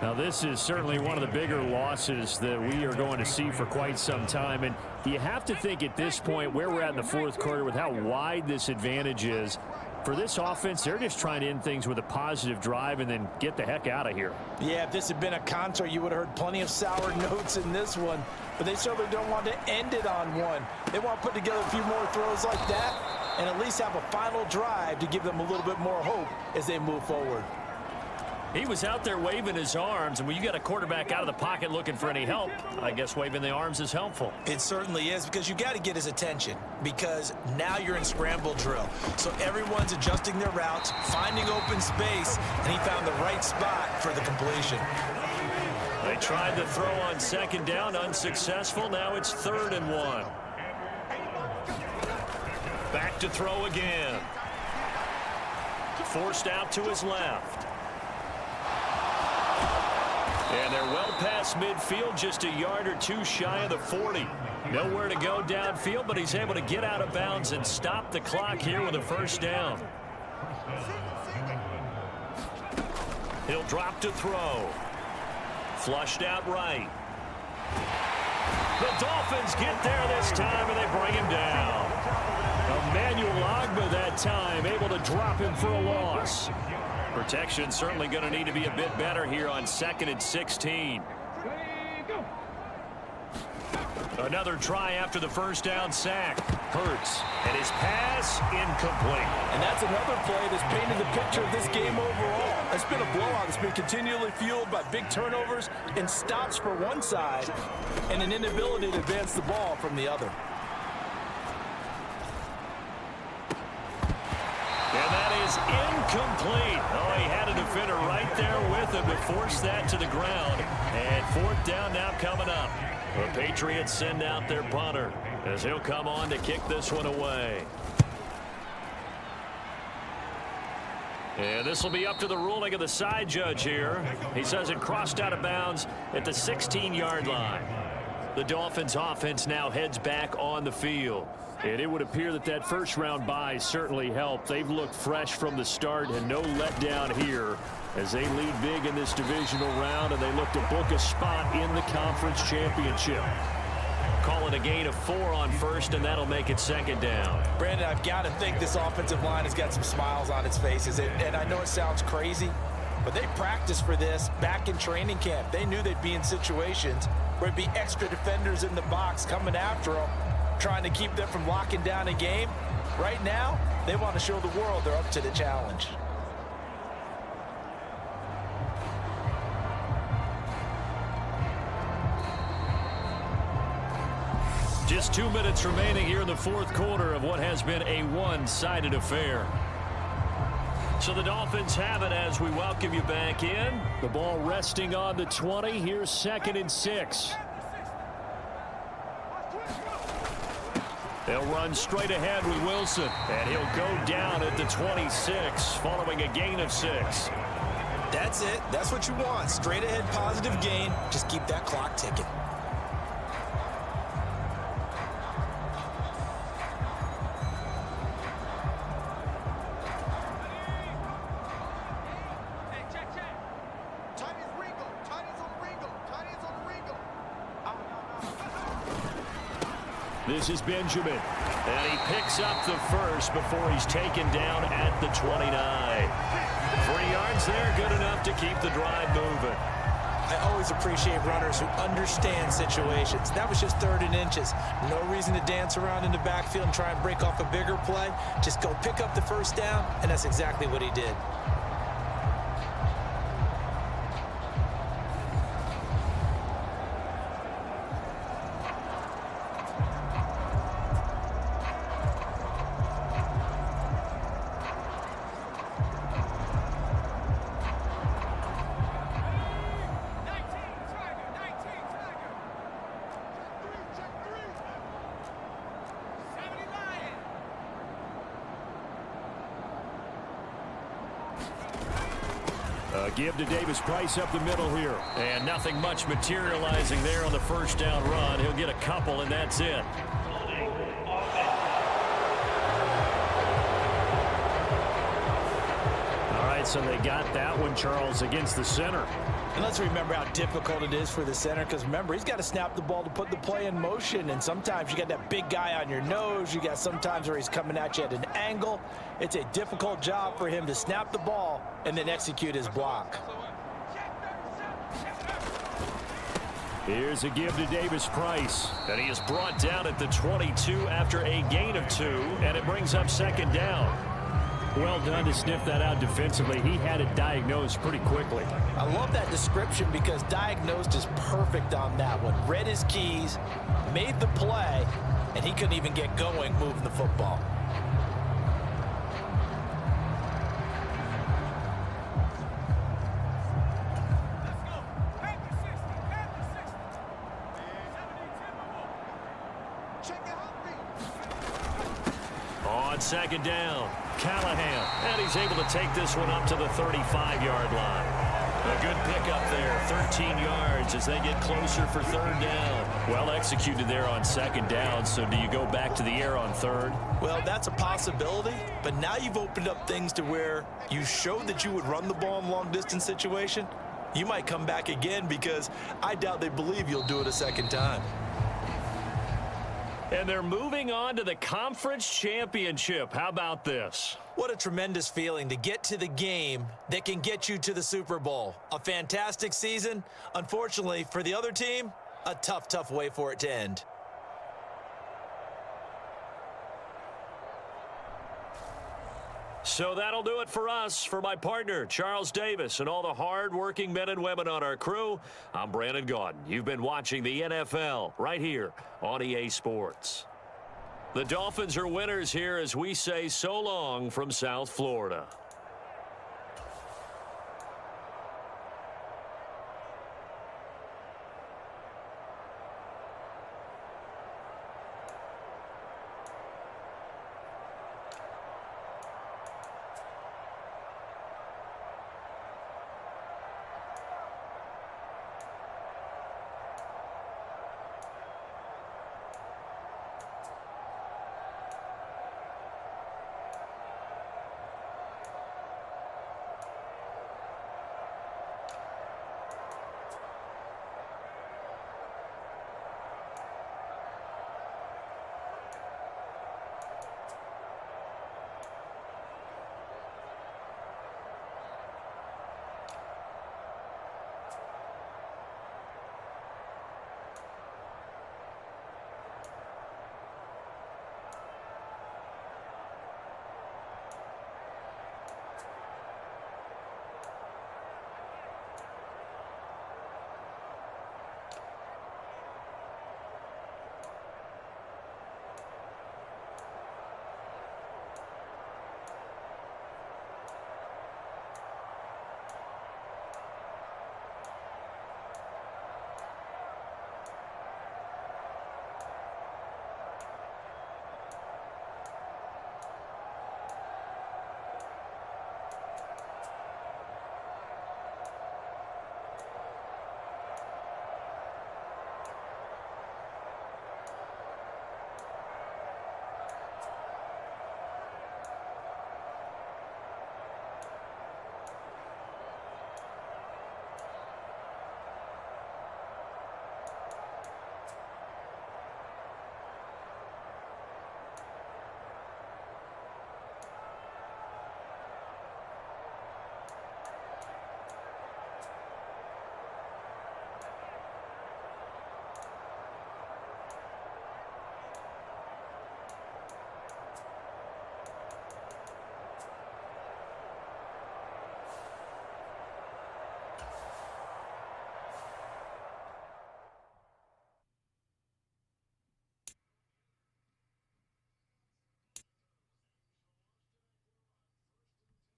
Speaker 2: Now, this is certainly one of the bigger losses that we are going to see for quite some time. And you have to think at this point where we're at in the 4th quarter with how wide this advantage is. For this offense, they're just trying to end things with a positive drive and then get the heck out of here.
Speaker 3: Yeah, if this had been a concert, you would have heard plenty of sour notes in this one. But they certainly don't want to end it on one. They want to put together a few more throws like that and at least have a final drive to give them a little bit more hope as they move forward.
Speaker 2: He was out there waving his arms, and when you got a quarterback out of the pocket looking for any help, I guess waving the arms is helpful.
Speaker 4: It certainly is, because you got to get his attention, because now you're in scramble drill. So everyone's adjusting their routes, finding open space, and he found the right spot for the completion.
Speaker 2: They tried the throw on 2nd down, unsuccessful. Now it's 3rd and 1. Back to throw again. Forced out to his left. And they're well past midfield, just a yard or two shy of the 40. Nowhere to go downfield, but he's able to get out of bounds and stop the clock here with a first down. He'll drop to throw. Flushed out right. The Dolphins get there this time, and they bring him down. Emmanuel Ogbah that time, able to drop him for a loss. Protection certainly going to need to be a bit better here on 2nd and 16. Another try after the first down sack. Hurts, and his pass incomplete.
Speaker 3: And that's another play that's painted the picture of this game overall. It's been a blowout. It's been continually fueled by big turnovers and stops for one side and an inability to advance the ball from the other.
Speaker 2: And that is incomplete. Oh, he had a defender right there with him to force that to the ground. And 4th down now coming up. The Patriots send out their punter as he'll come on to kick this one away. And this will be up to the ruling of the side judge here. He says it crossed out of bounds at the 16-yard line. The Dolphins offense now heads back on the field. And it would appear that that first-round bye certainly helped. They've looked fresh from the start and no letdown here as they lead big in this divisional round, and they look to book a spot in the conference championship. Calling a gain of 4 on first, and that'll make it second down.
Speaker 3: Brandon, I've got to think this offensive line has got some smiles on its faces. And I know it sounds crazy, but they practiced for this back in training camp. They knew they'd be in situations where there'd be extra defenders in the box coming after them, trying to keep them from locking down a game. Right now, they want to show the world they're up to the challenge.
Speaker 2: Just 2 minutes remaining here in the fourth quarter of what has been a one-sided affair. So the Dolphins have it as we welcome you back in.
Speaker 5: The ball resting on the 20. Here's 2nd and 6.
Speaker 2: They'll run straight ahead with Wilson, and he'll go down at the 26 following a gain of 6.
Speaker 3: That's it. That's what you want. Straight ahead positive gain. Just keep that clock ticking.
Speaker 5: This is Benjamin.
Speaker 2: And he picks up the first before he's taken down at the 29. 3 yards there, good enough to keep the drive moving.
Speaker 3: I always appreciate runners who understand situations. That was just 3rd and inches. No reason to dance around in the backfield and try and break off a bigger play. Just go pick up the first down, and that's exactly what he did.
Speaker 5: Give to Davis-Price up the middle here.
Speaker 2: And nothing much materializing there on the first down run. He'll get a couple, and that's it.
Speaker 5: All right, so they got that one, Charles, against the center.
Speaker 3: And let's remember how difficult it is for the center, because remember, he's got to snap the ball to put the play in motion, and sometimes you got that big guy on your nose. You got sometimes where he's coming at you at an angle. It's a difficult job for him to snap the ball and then execute his block.
Speaker 5: Here's a give to Davis-Price.
Speaker 2: And he is brought down at the 22 after a gain of 2, and it brings up second down.
Speaker 5: Well done to sniff that out defensively. He had it diagnosed pretty quickly.
Speaker 3: I love that description because diagnosed is perfect on that one. Read his keys, made the play, and he couldn't even get going moving the football.
Speaker 2: On second down, Callahan, and he's able to take this one up to the 35-yard line. A good pickup there, 13 yards as they get closer for 3rd down. Well executed there on second down, so do you go back to the air on 3rd?
Speaker 3: Well, that's a possibility, but now you've opened up things to where you showed that you would run the ball in long-distance situation. You might come back again because I doubt they believe you'll do it a second time.
Speaker 2: And they're moving on to the conference championship. How about this?
Speaker 3: What a tremendous feeling to get to the game that can get you to the Super Bowl. A fantastic season. Unfortunately, for the other team, a tough, tough way for it to end.
Speaker 2: So that'll do it for us. For my partner, Charles Davis, and all the hard-working men and women on our crew, I'm Brandon Gaudin. You've been watching the NFL right here on EA Sports. The Dolphins are winners here as we say so long from South Florida.